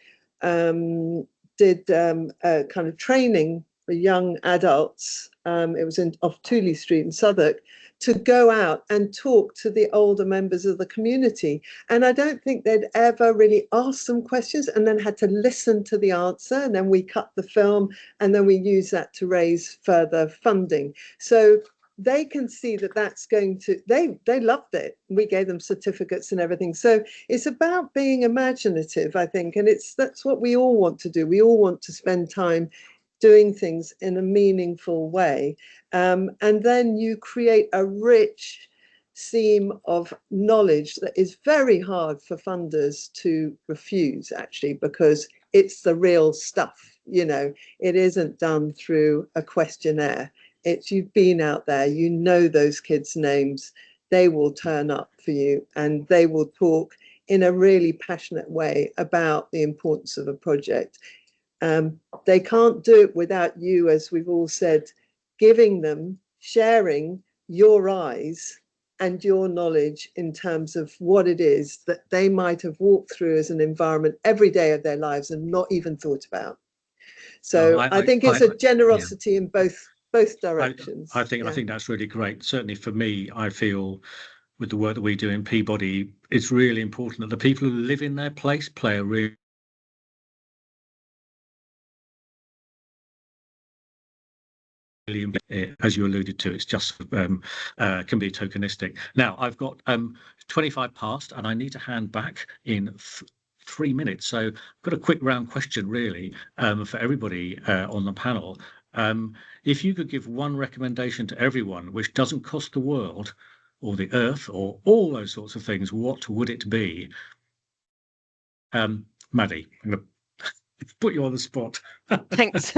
did a kind of training for young adults. It was off Tooley Street in Southwark, to go out and talk to the older members of the community. And I don't think they'd ever really asked them questions and then had to listen to the answer. And then we cut the film and then we use that to raise further funding. So they can see that that's going to, they loved it. We gave them certificates and everything. So it's about being imaginative, I think. And that's what we all want to do. We all want to spend time doing things in a meaningful way. And then you create a rich seam of knowledge that is very hard for funders to refuse, actually, because it's the real stuff. You know, it isn't done through a questionnaire. You've been out there, you know those kids' names, they will turn up for you and they will talk in a really passionate way about the importance of a project. They can't do it without you, as we've all said, giving them, sharing your eyes and your knowledge in terms of what it is that they might have walked through as an environment every day of their lives and not even thought about. So I think it's a generosity in both directions. I think that's really great. Certainly for me, I feel with the work that we do in Peabody, it's really important that the people who live in their place play a really as you alluded to, it's just can be tokenistic. Now I've got 25 past, and I need to hand back in 3 minutes. So I've got a quick round question, really, for everybody on the panel. If you could give one recommendation to everyone, which doesn't cost the world or the earth or all those sorts of things, what would it be? Maddy, I'm going to put you on the spot. Thanks.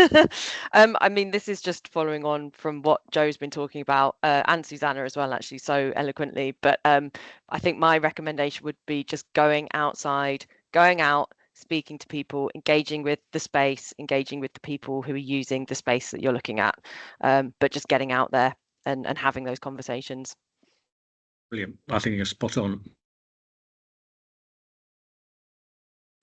I mean, this is just following on from what Joe's been talking about, and Susannah as well, actually, so eloquently. But I think my recommendation would be just going outside, going out, speaking to people, engaging with the space, engaging with the people who are using the space that you're looking at, but just getting out there and having those conversations. Brilliant. I think you're spot on.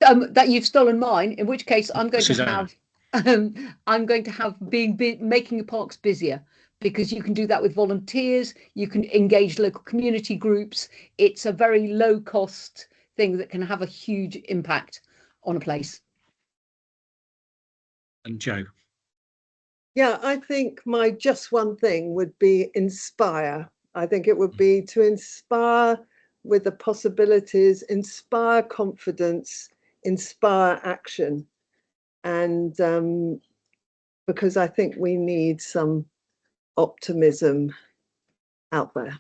That you've stolen mine, in which case I'm going Susannah. to have I'm going to have making the parks busier, because you can do that with volunteers, you can engage local community groups. It's a very low cost thing that can have a huge impact on a place. And Joe. Yeah, I think my just one thing would be inspire. I think it would be to inspire with the possibilities, inspire confidence, inspire action. And because I think we need some optimism out there.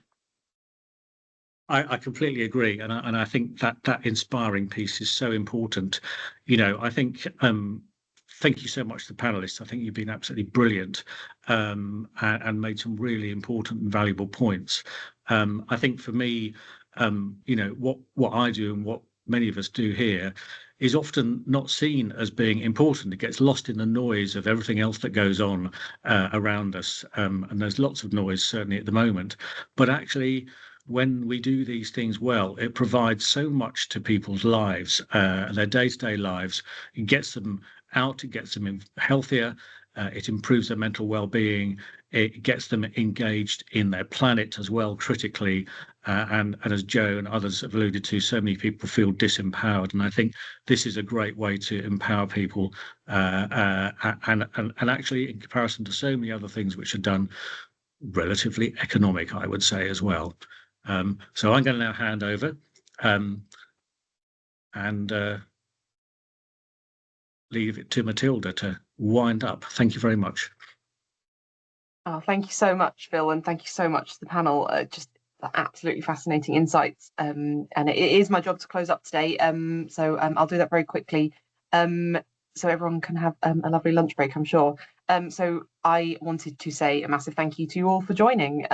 I completely agree, and I think that inspiring piece is so important. You know, I think thank you so much to the panelists. I think you've been absolutely brilliant, and made some really important and valuable points. I think for me, you know, what I do and what many of us do here is often not seen as being important. It gets lost in the noise of everything else that goes on around us, and there's lots of noise certainly at the moment. But actually, when we do these things well, it provides so much to people's lives, their day-to-day lives. It gets them out, it gets them healthier, it improves their mental well-being, it gets them engaged in their planet as well, critically, and as Joe and others have alluded to, so many people feel disempowered, and I think this is a great way to empower people, and actually, in comparison to so many other things which are done, relatively economic, I would say, as well. So I'm going to now hand over and leave it to Matilda to wind up. Thank you very much. Oh, thank you so much, Phil, and thank you so much to the panel. Just absolutely fascinating insights. And it is my job to close up today. So I'll do that very quickly. So everyone can have a lovely lunch break, I'm sure. So I wanted to say a massive thank you to you all for joining.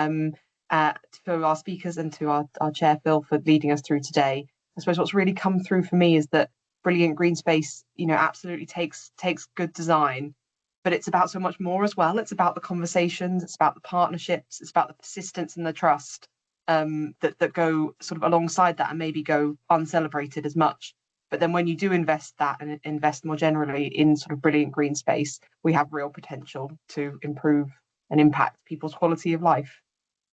For our speakers and to our chair, Phil, for leading us through today. I suppose what's really come through for me is that brilliant green space, you know, absolutely takes good design, but it's about so much more as well. It's about the conversations, it's about the partnerships, it's about the persistence and the trust that go sort of alongside that and maybe go uncelebrated as much. But then when you do invest that and invest more generally in sort of brilliant green space, we have real potential to improve and impact people's quality of life.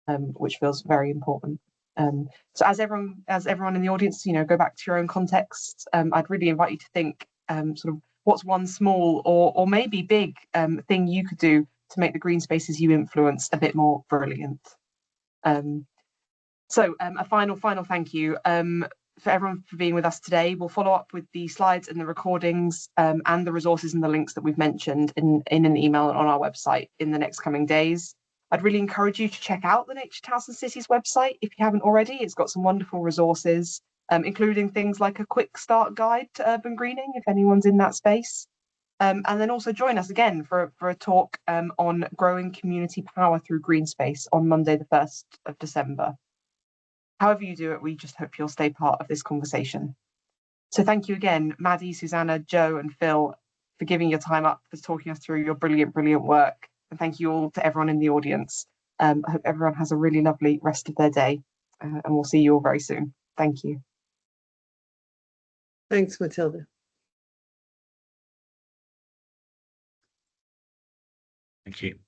Which feels very important. So as everyone in the audience, you know, go back to your own context. I'd really invite you to think sort of what's one small or maybe big thing you could do to make the green spaces you influence a bit more brilliant. So a final thank you for everyone for being with us today. We'll follow up with the slides and the recordings and the resources and the links that we've mentioned in an email on our website in the next coming days. I'd really encourage you to check out the Nature Towns and Cities website if you haven't already. It's got some wonderful resources, including things like a quick start guide to urban greening, if anyone's in that space. And then also join us again for a talk on growing community power through green space on Monday, the 1st of December. However you do it, we just hope you'll stay part of this conversation. So thank you again, Maddy, Susannah, Joe and Phil. for giving your time up, for talking us through your brilliant work. And thank you all to everyone in the audience. I hope everyone has a really lovely rest of their day, and we'll see you all very soon. Thank you. Thanks, Matilda. Thank you.